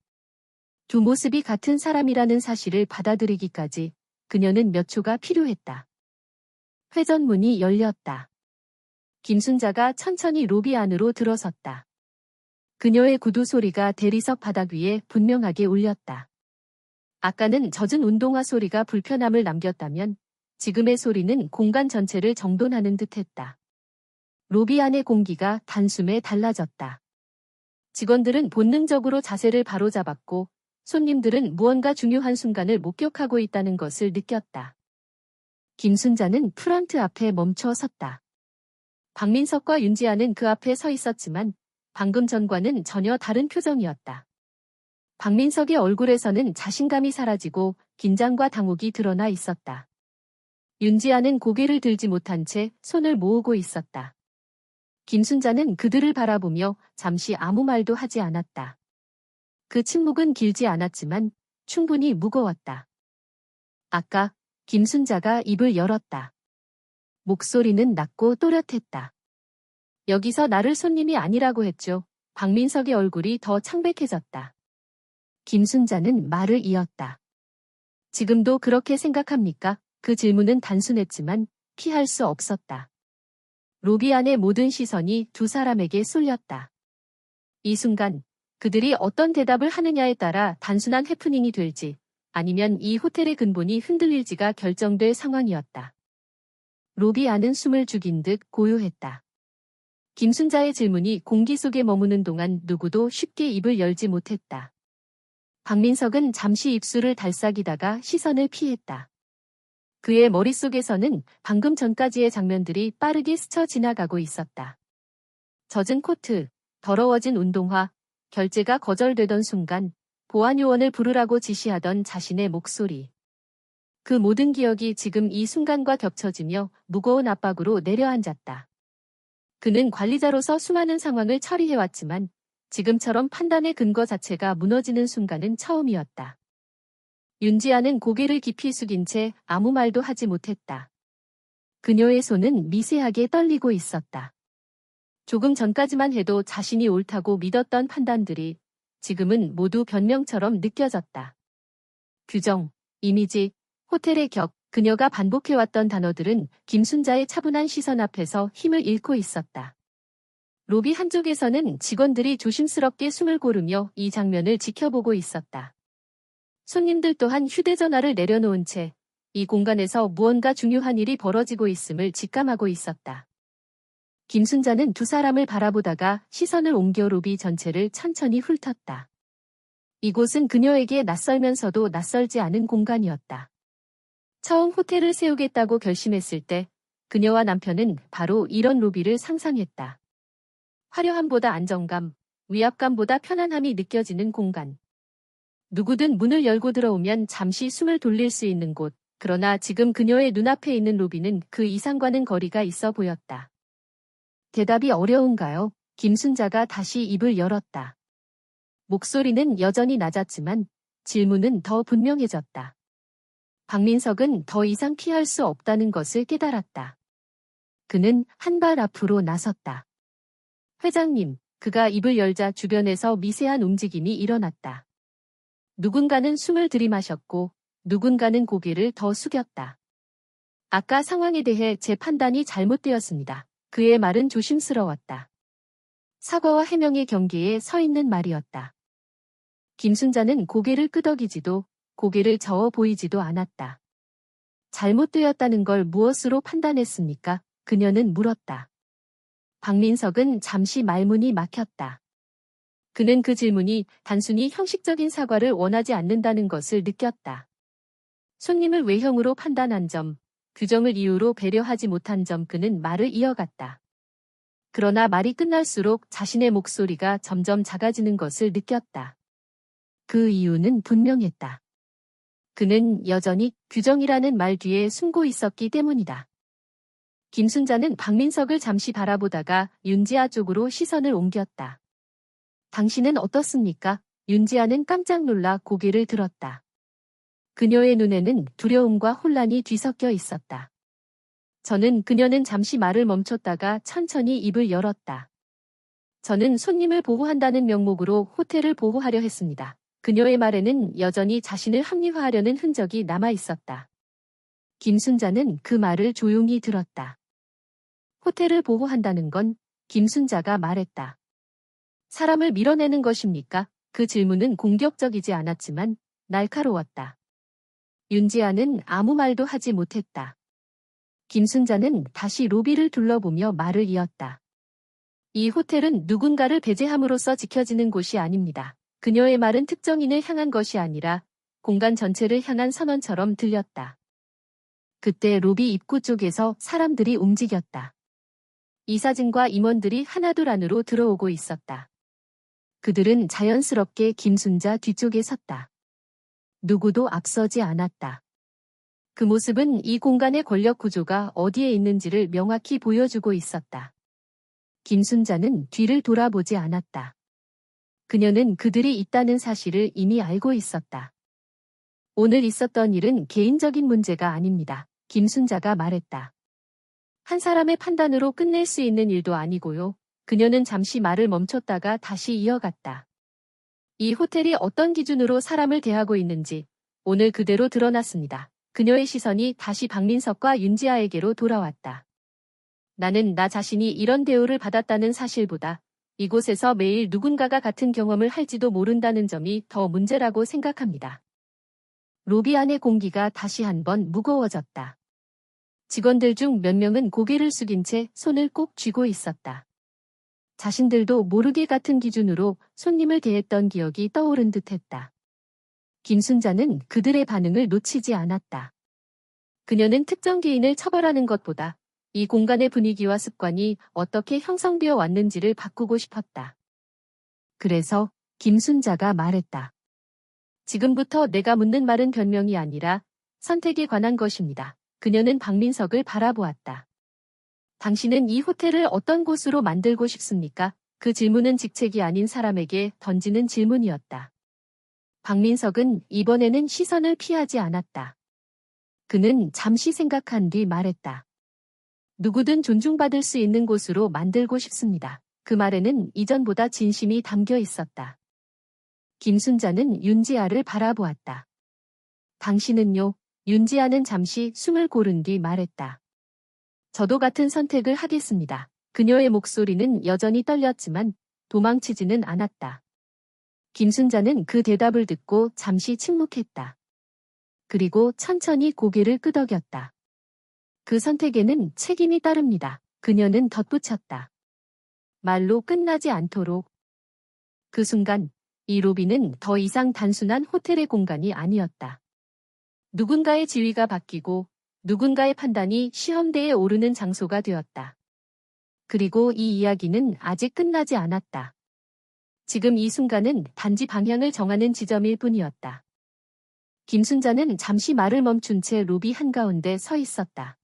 두 모습이 같은 사람이라는 사실을 받아들이기까지 그녀는 몇 초가 필요했다. 회전문이 열렸다. 김순자가 천천히 로비 안으로 들어섰다. 그녀의 구두 소리가 대리석 바닥 위에 분명하게 울렸다. 아까는 젖은 운동화 소리가 불편함을 남겼다면 지금의 소리는 공간 전체를 정돈하는 듯했다. 로비 안의 공기가 단숨에 달라졌다. 직원들은 본능적으로 자세를 바로잡았고 손님들은 무언가 중요한 순간을 목격하고 있다는 것을 느꼈다. 김순자는 프런트 앞에 멈춰 섰다. 박민석과 윤지아는 그 앞에 서 있었지만 방금 전과는 전혀 다른 표정이었다. 박민석의 얼굴에서는 자신감이 사라지고 긴장과 당혹이 드러나 있었다. 윤지아는 고개를 들지 못한 채 손을 모으고 있었다. 김순자는 그들을 바라보며 잠시 아무 말도 하지 않았다. 그 침묵은 길지 않았지만 충분히 무거웠다. 아까 김순자가 입을 열었다. 목소리는 낮고 또렷했다. 여기서 나를 손님이 아니라고 했죠. 박민석의 얼굴이 더 창백해졌다. 김순자는 말을 이었다. 지금도 그렇게 생각합니까? 그 질문은 단순했지만 피할 수 없었다. 로비 안의 모든 시선이 두 사람에게 쏠렸다. 이 순간 그들이 어떤 대답을 하느냐에 따라 단순한 해프닝이 될지 아니면 이 호텔의 근본이 흔들릴지가 결정될 상황이었다. 로비 안은 숨을 죽인 듯 고요했다. 김순자의 질문이 공기 속에 머무는 동안 누구도 쉽게 입을 열지 못했다. 박민석은 잠시 입술을 달싹이다가 시선을 피했다. 그의 머릿속에서는 방금 전까지의 장면들이 빠르게 스쳐 지나가고 있었다. 젖은 코트, 더러워진 운동화, 결제가 거절되던 순간 보안요원을 부르라고 지시하던 자신의 목소리. 그 모든 기억이 지금 이 순간과 겹쳐지며 무거운 압박으로 내려앉았다. 그는 관리자로서 수많은 상황을 처리해왔지만 지금처럼 판단의 근거 자체가 무너지는 순간은 처음이었다. 윤지아는 고개를 깊이 숙인 채 아무 말도 하지 못했다. 그녀의 손은 미세하게 떨리고 있었다. 조금 전까지만 해도 자신이 옳다고 믿었던 판단들이 지금은 모두 변명처럼 느껴졌다. 규정, 이미지, 호텔의 격, 그녀가 반복해왔던 단어들은 김순자의 차분한 시선 앞에서 힘을 잃고 있었다. 로비 한쪽에서는 직원들이 조심스럽게 숨을 고르며 이 장면을 지켜보고 있었다. 손님들 또한 휴대전화를 내려놓은 채 이 공간에서 무언가 중요한 일이 벌어지고 있음을 직감하고 있었다. 김순자는 두 사람을 바라보다가 시선을 옮겨 로비 전체를 천천히 훑었다. 이곳은 그녀에게 낯설면서도 낯설지 않은 공간이었다. 처음 호텔을 세우겠다고 결심했을 때 그녀와 남편은 바로 이런 로비를 상상했다. 화려함보다 안정감, 위압감보다 편안함이 느껴지는 공간. 누구든 문을 열고 들어오면 잠시 숨을 돌릴 수 있는 곳. 그러나 지금 그녀의 눈앞에 있는 로비는 그 이상과는 거리가 있어 보였다. 대답이 어려운가요? 김순자가 다시 입을 열었다. 목소리는 여전히 낮았지만 질문은 더 분명해졌다. 박민석은 더 이상 피할 수 없다는 것을 깨달았다. 그는 한 발 앞으로 나섰다. 회장님, 그가 입을 열자 주변에서 미세한 움직임이 일어났다. 누군가는 숨을 들이마셨고 누군가는 고개를 더 숙였다. 아까 상황에 대해 제 판단이 잘못되었습니다. 그의 말은 조심스러웠다. 사과와 해명의 경계에 서 있는 말이었다. 김순자는 고개를 끄덕이지도 고개를 저어 보이지도 않았다. 잘못되었다는 걸 무엇으로 판단했습니까? 그녀는 물었다. 박민석은 잠시 말문이 막혔다. 그는 그 질문이 단순히 형식적인 사과를 원하지 않는다는 것을 느꼈다. 손님을 외형으로 판단한 점, 규정을 이유로 배려하지 못한 점 그는 말을 이어갔다. 그러나 말이 끝날수록 자신의 목소리가 점점 작아지는 것을 느꼈다. 그 이유는 분명했다. 그는 여전히 규정이라는 말 뒤에 숨고 있었기 때문이다. 김순자는 박민석을 잠시 바라보다가 윤지아 쪽으로 시선을 옮겼다. 당신은 어떻습니까? 윤지아는 깜짝 놀라 고개를 들었다. 그녀의 눈에는 두려움과 혼란이 뒤섞여 있었다. 그녀는 잠시 말을 멈췄다가 천천히 입을 열었다. 저는 손님을 보호한다는 명목으로 호텔을 보호하려 했습니다. 그녀의 말에는 여전히 자신을 합리화하려는 흔적이 남아 있었다. 김순자는 그 말을 조용히 들었다. 호텔을 보호한다는 건 김순자가 말했다. 사람을 밀어내는 것입니까? 그 질문은 공격적이지 않았지만 날카로웠다. 윤지아는 아무 말도 하지 못했다. 김순자는 다시 로비를 둘러보며 말을 이었다. 이 호텔은 누군가를 배제함으로써 지켜지는 곳이 아닙니다. 그녀의 말은 특정인을 향한 것이 아니라 공간 전체를 향한 선언처럼 들렸다. 그때 로비 입구 쪽에서 사람들이 움직였다. 이사진과 임원들이 하나둘 안으로 들어오고 있었다. 그들은 자연스럽게 김순자 뒤쪽에 섰다. 누구도 앞서지 않았다. 그 모습은 이 공간의 권력 구조가 어디에 있는지를 명확히 보여주고 있었다. 김순자는 뒤를 돌아보지 않았다. 그녀는 그들이 있다는 사실을 이미 알고 있었다. 오늘 있었던 일은 개인적인 문제가 아닙니다. 김순자가 말했다. 한 사람의 판단으로 끝낼 수 있는 일도 아니고요. 그녀는 잠시 말을 멈췄다가 다시 이어갔다. 이 호텔이 어떤 기준으로 사람을 대하고 있는지 오늘 그대로 드러났습니다. 그녀의 시선이 다시 박민석과 윤지아에게로 돌아왔다. 나는 나 자신이 이런 대우를 받았다는 사실보다 이곳에서 매일 누군가가 같은 경험을 할지도 모른다는 점이 더 문제라고 생각합니다. 로비 안의 공기가 다시 한번 무거워졌다. 직원들 중 몇 명은 고개를 숙인 채 손을 꼭 쥐고 있었다. 자신들도 모르게 같은 기준으로 손님을 대했던 기억이 떠오른 듯했다. 김순자는 그들의 반응을 놓치지 않았다. 그녀는 특정 개인을 처벌하는 것보다 이 공간의 분위기와 습관이 어떻게 형성되어 왔는지를 바꾸고 싶었다. 그래서 김순자가 말했다. 지금부터 내가 묻는 말은 변명이 아니라 선택에 관한 것입니다. 그녀는 박민석을 바라보았다. 당신은 이 호텔을 어떤 곳으로 만들고 싶습니까? 그 질문은 직책이 아닌 사람에게 던지는 질문이었다. 박민석은 이번에는 시선을 피하지 않았다. 그는 잠시 생각한 뒤 말했다. 누구든 존중받을 수 있는 곳으로 만들고 싶습니다. 그 말에는 이전보다 진심이 담겨 있었다. 김순자는 윤지아를 바라보았다. 당신은요? 윤지아는 잠시 숨을 고른 뒤 말했다. 저도 같은 선택을 하겠습니다. 그녀의 목소리는 여전히 떨렸지만 도망치지는 않았다. 김순자는 그 대답을 듣고 잠시 침묵했다. 그리고 천천히 고개를 끄덕였다. 그 선택에는 책임이 따릅니다. 그녀는 덧붙였다. 말로 끝나지 않도록. 그 순간 이 로비는 더 이상 단순한 호텔의 공간이 아니었다. 누군가의 지위가 바뀌고 누군가의 판단이 시험대에 오르는 장소가 되었다. 그리고 이 이야기는 아직 끝나지 않았다. 지금 이 순간은 단지 방향을 정하는 지점일 뿐이었다. 김순자는 잠시 말을 멈춘 채 로비 한가운데 서 있었다.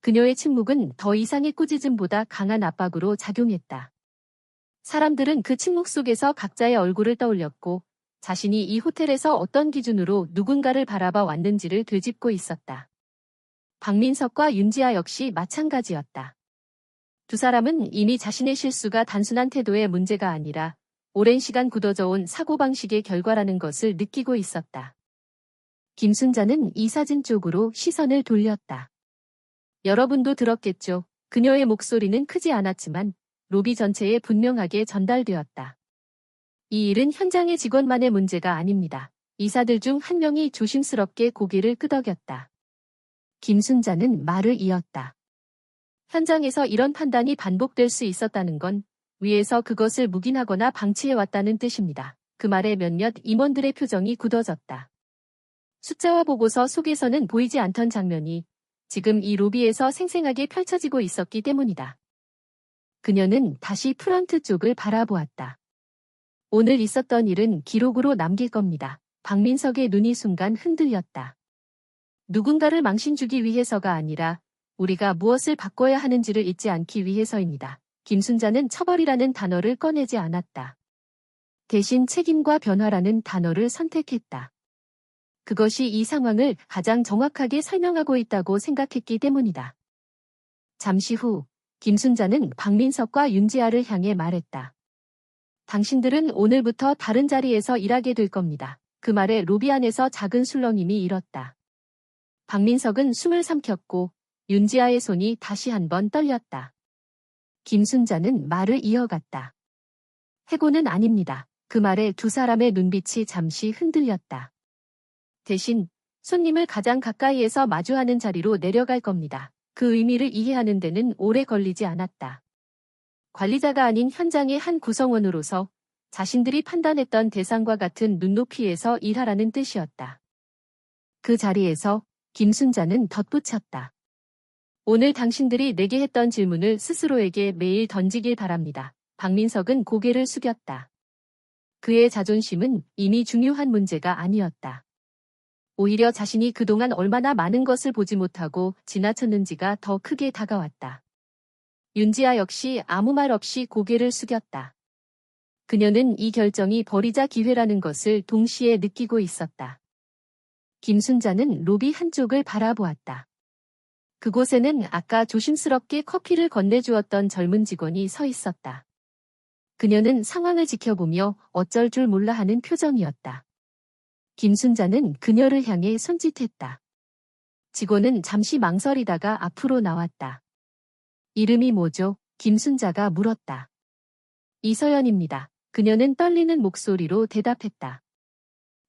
그녀의 침묵은 더 이상의 꾸짖음보다 강한 압박으로 작용했다. 사람들은 그 침묵 속에서 각자의 얼굴을 떠올렸고 자신이 이 호텔에서 어떤 기준으로 누군가를 바라봐 왔는지를 되짚고 있었다. 박민석과 윤지아 역시 마찬가지였다. 두 사람은 이미 자신의 실수가 단순한 태도의 문제가 아니라 오랜 시간 굳어져 온 사고방식의 결과라는 것을 느끼고 있었다. 김순자는 이 사진 쪽으로 시선을 돌렸다. 여러분도 들었겠죠. 그녀의 목소리는 크지 않았지만 로비 전체에 분명하게 전달되었다. 이 일은 현장의 직원만의 문제가 아닙니다. 이사들 중 한 명이 조심스럽게 고개를 끄덕였다. 김순자는 말을 이었다. 현장에서 이런 판단이 반복될 수 있었다는 건 위에서 그것을 묵인하거나 방치해왔다는 뜻입니다. 그 말에 몇몇 임원들의 표정이 굳어졌다. 숫자와 보고서 속에서는 보이지 않던 장면이 지금 이 로비에서 생생하게 펼쳐지고 있었기 때문이다. 그녀는 다시 프런트 쪽을 바라보았다. 오늘 있었던 일은 기록으로 남길 겁니다. 박민석의 눈이 순간 흔들렸다. 누군가를 망신 주기 위해서가 아니라 우리가 무엇을 바꿔야 하는지를 잊지 않기 위해서입니다. 김순자는 처벌이라는 단어를 꺼내지 않았다. 대신 책임과 변화라는 단어를 선택했다. 그것이 이 상황을 가장 정확하게 설명하고 있다고 생각했기 때문이다. 잠시 후 김순자는 박민석과 윤지아를 향해 말했다. 당신들은 오늘부터 다른 자리에서 일하게 될 겁니다. 그 말에 로비 안에서 작은 술렁임이 일었다. 박민석은 숨을 삼켰고 윤지아의 손이 다시 한번 떨렸다. 김순자는 말을 이어갔다. 해고는 아닙니다. 그 말에 두 사람의 눈빛이 잠시 흔들렸다. 대신 손님을 가장 가까이에서 마주하는 자리로 내려갈 겁니다. 그 의미를 이해하는 데는 오래 걸리지 않았다. 관리자가 아닌 현장의 한 구성원으로서 자신들이 판단했던 대상과 같은 눈높이에서 일하라는 뜻이었다. 그 자리에서 김순자는 덧붙였다. 오늘 당신들이 내게 했던 질문을 스스로에게 매일 던지길 바랍니다. 박민석은 고개를 숙였다. 그의 자존심은 이미 중요한 문제가 아니었다. 오히려 자신이 그동안 얼마나 많은 것을 보지 못하고 지나쳤는지가 더 크게 다가왔다. 윤지아 역시 아무 말 없이 고개를 숙였다. 그녀는 이 결정이 버리자 기회라는 것을 동시에 느끼고 있었다. 김순자는 로비 한쪽을 바라보았다. 그곳에는 아까 조심스럽게 커피를 건네주었던 젊은 직원이 서 있었다. 그녀는 상황을 지켜보며 어쩔 줄 몰라 하는 표정이었다. 김순자는 그녀를 향해 손짓했다. 직원은 잠시 망설이다가 앞으로 나왔다. 이름이 뭐죠? 김순자가 물었다. 이서연입니다. 그녀는 떨리는 목소리로 대답했다.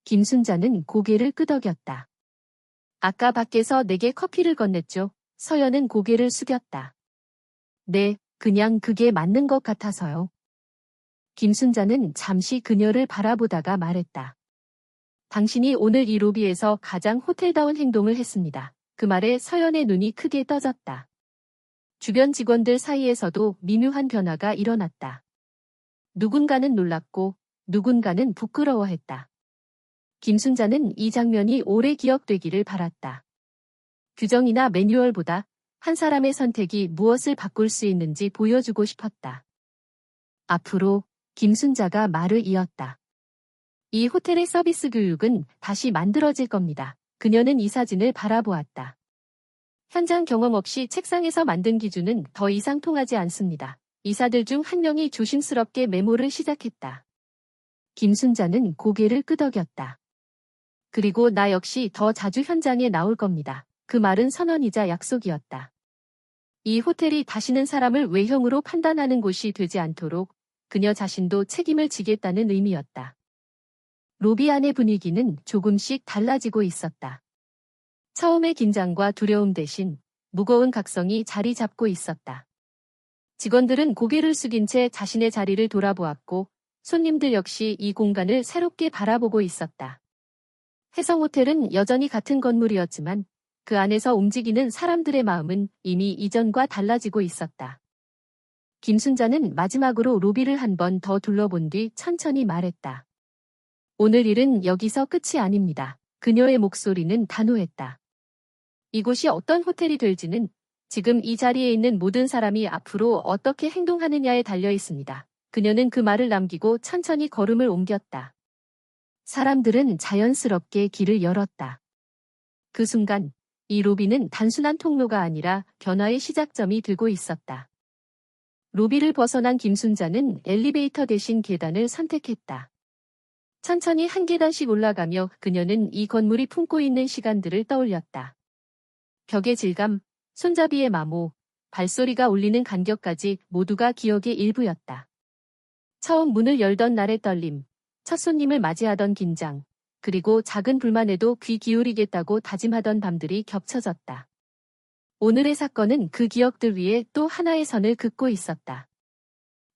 김순자는 고개를 끄덕였다. 아까 밖에서 내게 커피를 건넸죠? 서연은 고개를 숙였다. 네, 그냥 그게 맞는 것 같아서요. 김순자는 잠시 그녀를 바라보다가 말했다. 당신이 오늘 이 로비에서 가장 호텔다운 행동을 했습니다. 그 말에 서연의 눈이 크게 떠졌다. 주변 직원들 사이에서도 미묘한 변화가 일어났다. 누군가는 놀랐고 누군가는 부끄러워했다. 김순자는 이 장면이 오래 기억되기를 바랐다. 규정이나 매뉴얼보다 한 사람의 선택이 무엇을 바꿀 수 있는지 보여주고 싶었다. 앞으로 김순자가 말을 이었다. 이 호텔의 서비스 교육은 다시 만들어질 겁니다. 그녀는 이 사진을 바라보았다. 현장 경험 없이 책상에서 만든 기준은 더 이상 통하지 않습니다. 이사들 중 한 명이 조심스럽게 메모를 시작했다. 김순자는 고개를 끄덕였다. 그리고 나 역시 더 자주 현장에 나올 겁니다. 그 말은 선언이자 약속이었다. 이 호텔이 다시는 사람을 외형으로 판단하는 곳이 되지 않도록 그녀 자신도 책임을 지겠다는 의미였다. 로비 안의 분위기는 조금씩 달라지고 있었다. 처음의 긴장과 두려움 대신 무거운 각성이 자리 잡고 있었다. 직원들은 고개를 숙인 채 자신의 자리를 돌아보았고 손님들 역시 이 공간을 새롭게 바라보고 있었다. 해성호텔은 여전히 같은 건물이었지만 그 안에서 움직이는 사람들의 마음은 이미 이전과 달라지고 있었다. 김순자는 마지막으로 로비를 한 번 더 둘러본 뒤 천천히 말했다. 오늘 일은 여기서 끝이 아닙니다. 그녀의 목소리는 단호했다. 이곳이 어떤 호텔이 될지는 지금 이 자리에 있는 모든 사람이 앞으로 어떻게 행동하느냐에 달려 있습니다. 그녀는 그 말을 남기고 천천히 걸음을 옮겼다. 사람들은 자연스럽게 길을 열었다. 그 순간 이 로비는 단순한 통로가 아니라 변화의 시작점이 되고 있었다. 로비를 벗어난 김순자는 엘리베이터 대신 계단을 선택했다. 천천히 한 계단씩 올라가며 그녀는 이 건물이 품고 있는 시간들을 떠올렸다. 벽의 질감, 손잡이의 마모, 발소리가 울리는 간격까지 모두가 기억의 일부였다. 처음 문을 열던 날의 떨림, 첫 손님을 맞이하던 긴장, 그리고 작은 불만에도 귀 기울이겠다고 다짐하던 밤들이 겹쳐졌다. 오늘의 사건은 그 기억들 위에 또 하나의 선을 긋고 있었다.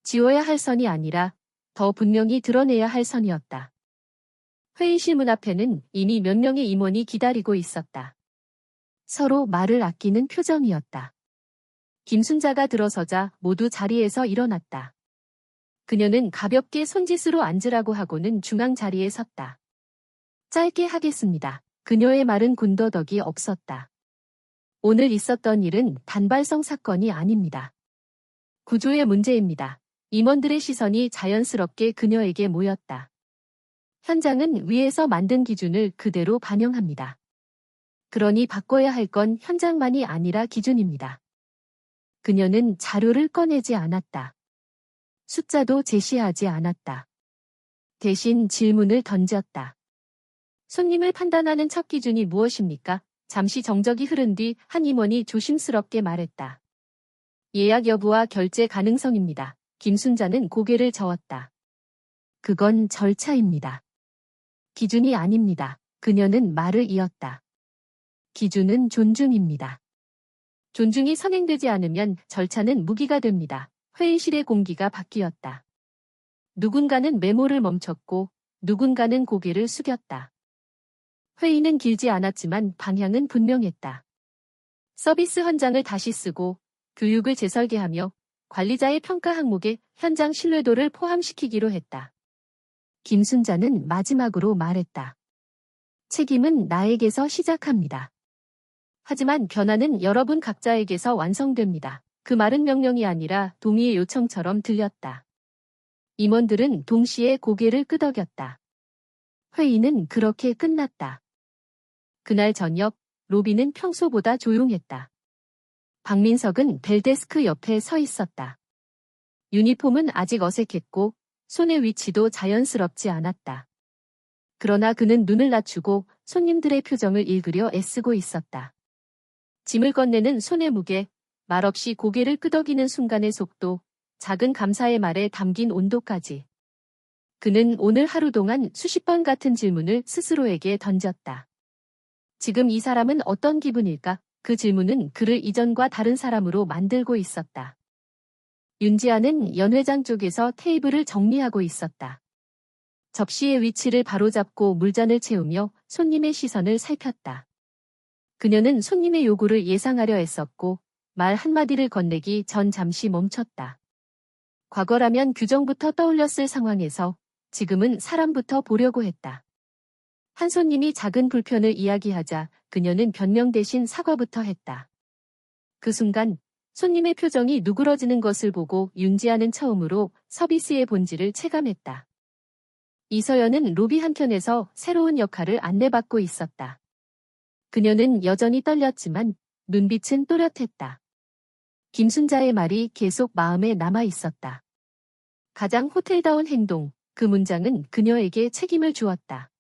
지워야 할 선이 아니라 더 분명히 드러내야 할 선이었다. 회의실 문 앞에는 이미 몇 명의 임원이 기다리고 있었다. 서로 말을 아끼는 표정이었다. 김순자가 들어서자 모두 자리에서 일어났다. 그녀는 가볍게 손짓으로 앉으라고 하고는 중앙 자리에 섰다. 짧게 하겠습니다. 그녀의 말은 군더더기 없었다. 오늘 있었던 일은 단발성 사건이 아닙니다. 구조의 문제입니다. 임원들의 시선이 자연스럽게 그녀에게 모였다. 현장은 위에서 만든 기준을 그대로 반영합니다. 그러니 바꿔야 할 건 현장만이 아니라 기준입니다. 그녀는 자료를 꺼내지 않았다. 숫자도 제시하지 않았다. 대신 질문을 던졌다. 손님을 판단하는 첫 기준이 무엇입니까? 잠시 정적이 흐른 뒤 한 임원이 조심스럽게 말했다. 예약 여부와 결제 가능성입니다. 김순자는 고개를 저었다. 그건 절차입니다. 기준이 아닙니다. 그녀는 말을 이었다. 기준은 존중입니다. 존중이 선행되지 않으면 절차는 무기가 됩니다. 회의실의 공기가 바뀌었다. 누군가는 메모를 멈췄고 누군가는 고개를 숙였다. 회의는 길지 않았지만 방향은 분명했다. 서비스 현장을 다시 쓰고 교육을 재설계하며 관리자의 평가 항목에 현장 신뢰도를 포함시키기로 했다. 김순자는 마지막으로 말했다. 책임은 나에게서 시작합니다. 하지만 변화는 여러분 각자에게서 완성됩니다. 그 말은 명령이 아니라 동의의 요청처럼 들렸다. 임원들은 동시에 고개를 끄덕였다. 회의는 그렇게 끝났다. 그날 저녁, 로비는 평소보다 조용했다. 박민석은 벨데스크 옆에 서 있었다. 유니폼은 아직 어색했고 손의 위치도 자연스럽지 않았다. 그러나 그는 눈을 낮추고 손님들의 표정을 읽으려 애쓰고 있었다. 짐을 건네는 손의 무게, 말없이 고개를 끄덕이는 순간의 속도, 작은 감사의 말에 담긴 온도까지. 그는 오늘 하루 동안 수십 번 같은 질문을 스스로에게 던졌다. 지금 이 사람은 어떤 기분일까? 그 질문은 그를 이전과 다른 사람으로 만들고 있었다. 윤지아는 연회장 쪽에서 테이블을 정리하고 있었다. 접시의 위치를 바로잡고 물잔을 채우며 손님의 시선을 살폈다. 그녀는 손님의 요구를 예상하려 했었고 말 한마디를 건네기 전 잠시 멈췄다. 과거라면 규정부터 떠올렸을 상황에서 지금은 사람부터 보려고 했다. 한 손님이 작은 불편을 이야기하자 그녀는 변명 대신 사과부터 했다. 그 순간 손님의 표정이 누그러지는 것을 보고 윤지아는 처음으로 서비스의 본질을 체감했다. 이서연은 로비 한켠에서 새로운 역할을 안내받고 있었다. 그녀는 여전히 떨렸지만 눈빛은 또렷했다. 김순자의 말이 계속 마음에 남아 있었다. 가장 호텔다운 행동, 그 문장은 그녀에게 책임을 주었다.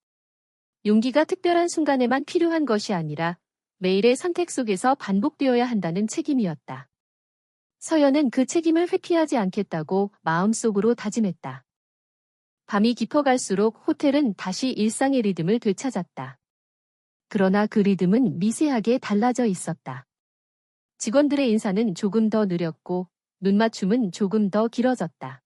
용기가 특별한 순간에만 필요한 것이 아니라 매일의 선택 속에서 반복되어야 한다는 책임이었다. 서연은 그 책임을 회피하지 않겠다고 마음속으로 다짐했다. 밤이 깊어갈수록 호텔은 다시 일상의 리듬을 되찾았다. 그러나 그 리듬은 미세하게 달라져 있었다. 직원들의 인사는 조금 더 느렸고 눈맞춤은 조금 더 길어졌다.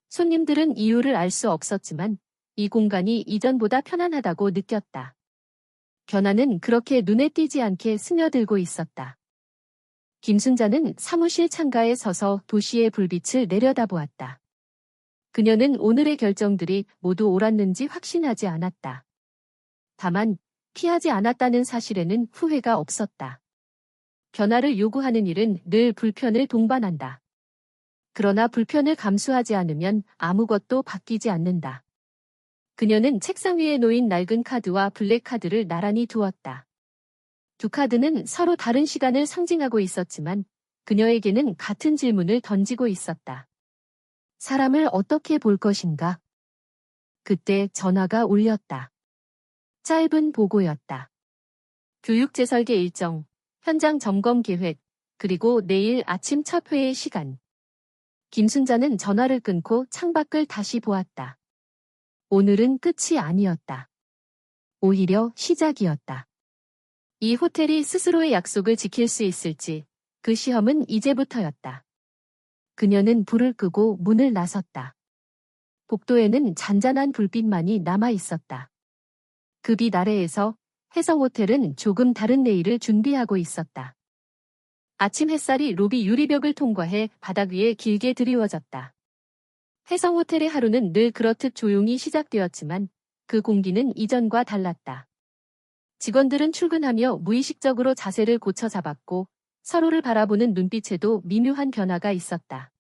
손님들은 이유를 알 수 없었지만 이 공간이 이전보다 편안하다고 느꼈다. 변화는 그렇게 눈에 띄지 않게 스며들고 있었다. 김순자는 사무실 창가에 서서 도시의 불빛을 내려다보았다. 그녀는 오늘의 결정들이 모두 옳았는지 확신하지 않았다. 다만 피하지 않았다는 사실에는 후회가 없었다. 변화를 요구하는 일은 늘 불편을 동반한다. 그러나 불편을 감수하지 않으면 아무것도 바뀌지 않는다. 그녀는 책상 위에 놓인 낡은 카드와 블랙 카드를 나란히 두었다. 두 카드는 서로 다른 시간을 상징하고 있었지만 그녀에게는 같은 질문을 던지고 있었다. 사람을 어떻게 볼 것인가? 그때 전화가 울렸다. 짧은 보고였다. 교육 재설계 일정, 현장 점검 계획, 그리고 내일 아침 첫 회의 시간. 김순자는 전화를 끊고 창밖을 다시 보았다. 오늘은 끝이 아니었다. 오히려 시작이었다. 이 호텔이 스스로의 약속을 지킬 수 있을지 그 시험은 이제부터였다. 그녀는 불을 끄고 문을 나섰다. 복도에는 잔잔한 불빛만이 남아 있었다. 그 빛 아래에서 혜성호텔은 조금 다른 내일을 준비하고 있었다. 아침 햇살이 로비 유리벽을 통과해 바닥 위에 길게 드리워졌다. 혜성호텔의 하루는 늘 그렇듯 조용히 시작되었지만 그 공기는 이전과 달랐다. 직원들은 출근하며 무의식적으로 자세를 고쳐 잡았고 서로를 바라보는 눈빛에도 미묘한 변화가 있었다.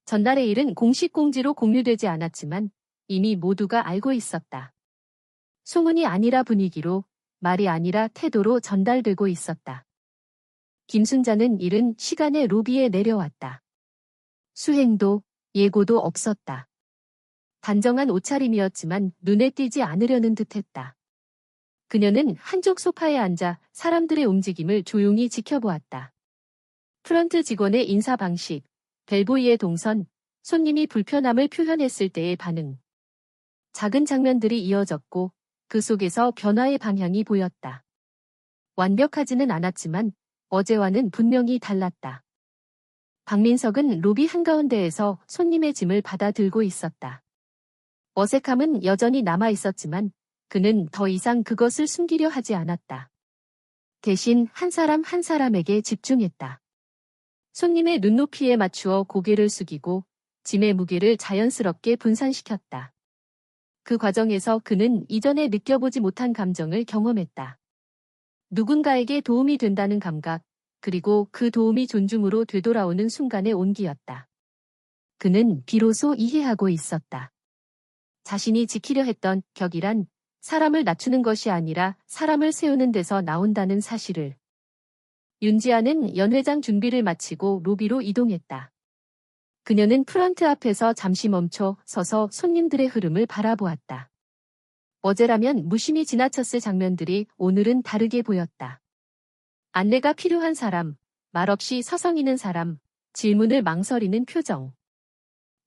전날의 일은 공식 공지로 공유되지 않았지만 이미 모두가 알고 있었다. 소문이 아니라 분위기로, 말이 아니라 태도로 전달되고 있었다. 김순자는 이른 시간에 로비에 내려왔다. 수행도, 예고도 없었다. 단정한 옷차림이었지만 눈에 띄지 않으려는 듯했다. 그녀는 한쪽 소파에 앉아 사람들의 움직임을 조용히 지켜보았다. 프런트 직원의 인사 방식, 벨보이의 동선, 손님이 불편함을 표현했을 때의 반응. 작은 장면들이 이어졌고 그 속에서 변화의 방향이 보였다. 완벽하지는 않았지만 어제와는 분명히 달랐다. 박민석은 로비 한가운데에서 손님의 짐을 받아 들고 있었다. 어색함은 여전히 남아 있었지만 그는 더 이상 그것을 숨기려 하지 않았다. 대신 한 사람 한 사람에게 집중했다. 손님의 눈높이에 맞추어 고개를 숙이고 짐의 무게를 자연스럽게 분산시켰다. 그 과정에서 그는 이전에 느껴보지 못한 감정을 경험했다. 누군가에게 도움이 된다는 감각, 그리고 그 도움이 존중으로 되돌아오는 순간의 온기였다. 그는 비로소 이해하고 있었다. 자신이 지키려 했던 격이란 사람을 낮추는 것이 아니라 사람을 세우는 데서 나온다는 사실을. 윤지아는 연회장 준비를 마치고 로비로 이동했다. 그녀는 프런트 앞에서 잠시 멈춰 서서 손님들의 흐름을 바라보았다. 어제라면 무심히 지나쳤을 장면들이 오늘은 다르게 보였다. 안내가 필요한 사람, 말없이 서성이는 사람, 질문을 망설이는 표정.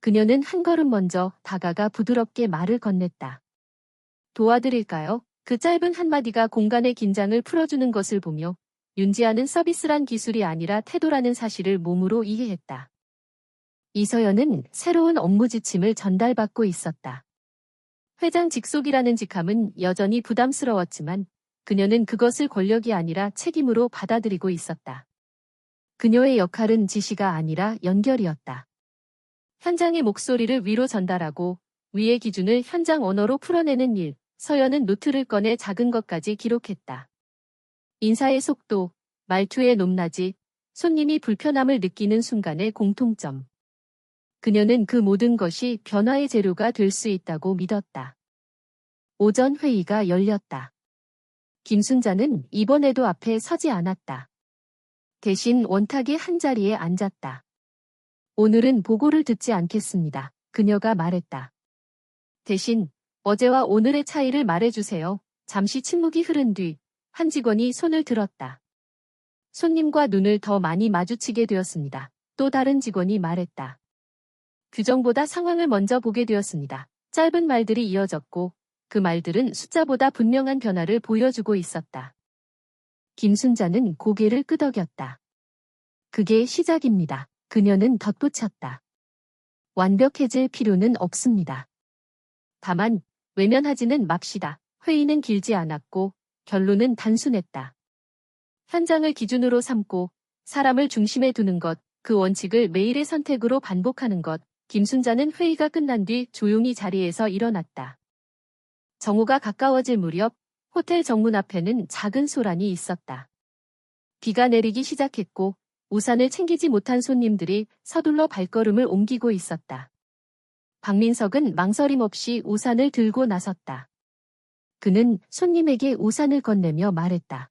그녀는 한 걸음 먼저 다가가 부드럽게 말을 건넸다. 도와드릴까요? 그 짧은 한마디가 공간의 긴장을 풀어주는 것을 보며 윤지아는 서비스란 기술이 아니라 태도라는 사실을 몸으로 이해했다. 이서연은 새로운 업무 지침을 전달받고 있었다. 회장 직속이라는 직함은 여전히 부담스러웠지만 그녀는 그것을 권력이 아니라 책임으로 받아들이고 있었다. 그녀의 역할은 지시가 아니라 연결이었다. 현장의 목소리를 위로 전달하고 위의 기준을 현장 언어로 풀어내는 일. 서연은 노트를 꺼내 작은 것까지 기록했다. 인사의 속도, 말투의 높낮이, 손님이 불편함을 느끼는 순간의 공통점. 그녀는 그 모든 것이 변화의 재료가 될 수 있다고 믿었다. 오전 회의가 열렸다. 김순자는 이번에도 앞에 서지 않았다. 대신 원탁의 한자리에 앉았다. 오늘은 보고를 듣지 않겠습니다. 그녀가 말했다. 대신 어제와 오늘의 차이를 말해주세요. 잠시 침묵이 흐른 뒤 한 직원이 손을 들었다. 손님과 눈을 더 많이 마주치게 되었습니다. 또 다른 직원이 말했다. 규정보다 상황을 먼저 보게 되었습니다. 짧은 말들이 이어졌고 그 말들은 숫자보다 분명한 변화를 보여주고 있었다. 김순자는 고개를 끄덕였다. 그게 시작입니다. 그녀는 덧붙였다. 완벽해질 필요는 없습니다. 다만 외면하지는 맙시다. 회의는 길지 않았고 결론은 단순했다. 현장을 기준으로 삼고 사람을 중심에 두는 것, 그 원칙을 매일의 선택으로 반복하는 것. 김순자는 회의가 끝난 뒤 조용히 자리에서 일어났다. 정오가 가까워질 무렵 호텔 정문 앞에는 작은 소란이 있었다. 비가 내리기 시작했고 우산을 챙기지 못한 손님들이 서둘러 발걸음을 옮기고 있었다. 박민석은 망설임 없이 우산을 들고 나섰다. 그는 손님에게 우산을 건네며 말했다.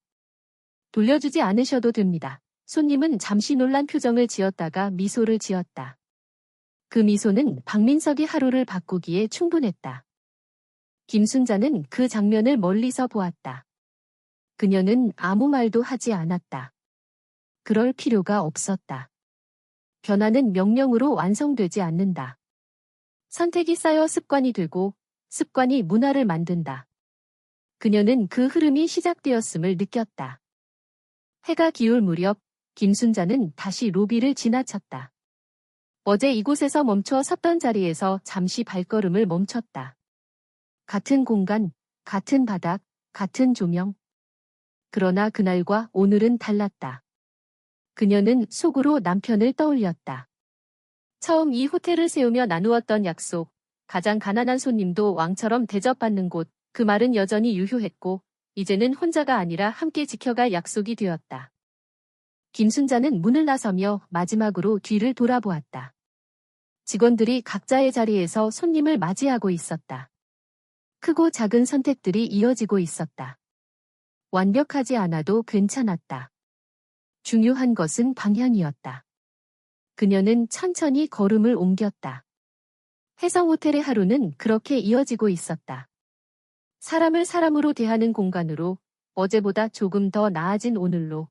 돌려주지 않으셔도 됩니다. 손님은 잠시 놀란 표정을 지었다가 미소를 지었다. 그 미소는 박민석의 하루를 바꾸기에 충분했다. 김순자는 그 장면을 멀리서 보았다. 그녀는 아무 말도 하지 않았다. 그럴 필요가 없었다. 변화는 명령으로 완성되지 않는다. 선택이 쌓여 습관이 되고 습관이 문화를 만든다. 그녀는 그 흐름이 시작되었음을 느꼈다. 해가 기울 무렵 김순자는 다시 로비를 지나쳤다. 어제 이곳에서 멈춰 섰던 자리에서 잠시 발걸음을 멈췄다. 같은 공간, 같은 바닥, 같은 조명. 그러나 그날과 오늘은 달랐다. 그녀는 속으로 남편을 떠올렸다. 처음 이 호텔을 세우며 나누었던 약속, 가장 가난한 손님도 왕처럼 대접받는 곳, 그 말은 여전히 유효했고 이제는 혼자가 아니라 함께 지켜갈 약속이 되었다. 김순자는 문을 나서며 마지막으로 뒤를 돌아보았다. 직원들이 각자의 자리에서 손님을 맞이하고 있었다. 크고 작은 선택들이 이어지고 있었다. 완벽하지 않아도 괜찮았다. 중요한 것은 방향이었다. 그녀는 천천히 걸음을 옮겼다. 해성호텔의 하루는 그렇게 이어지고 있었다. 사람을 사람으로 대하는 공간으로, 어제보다 조금 더 나아진 오늘로.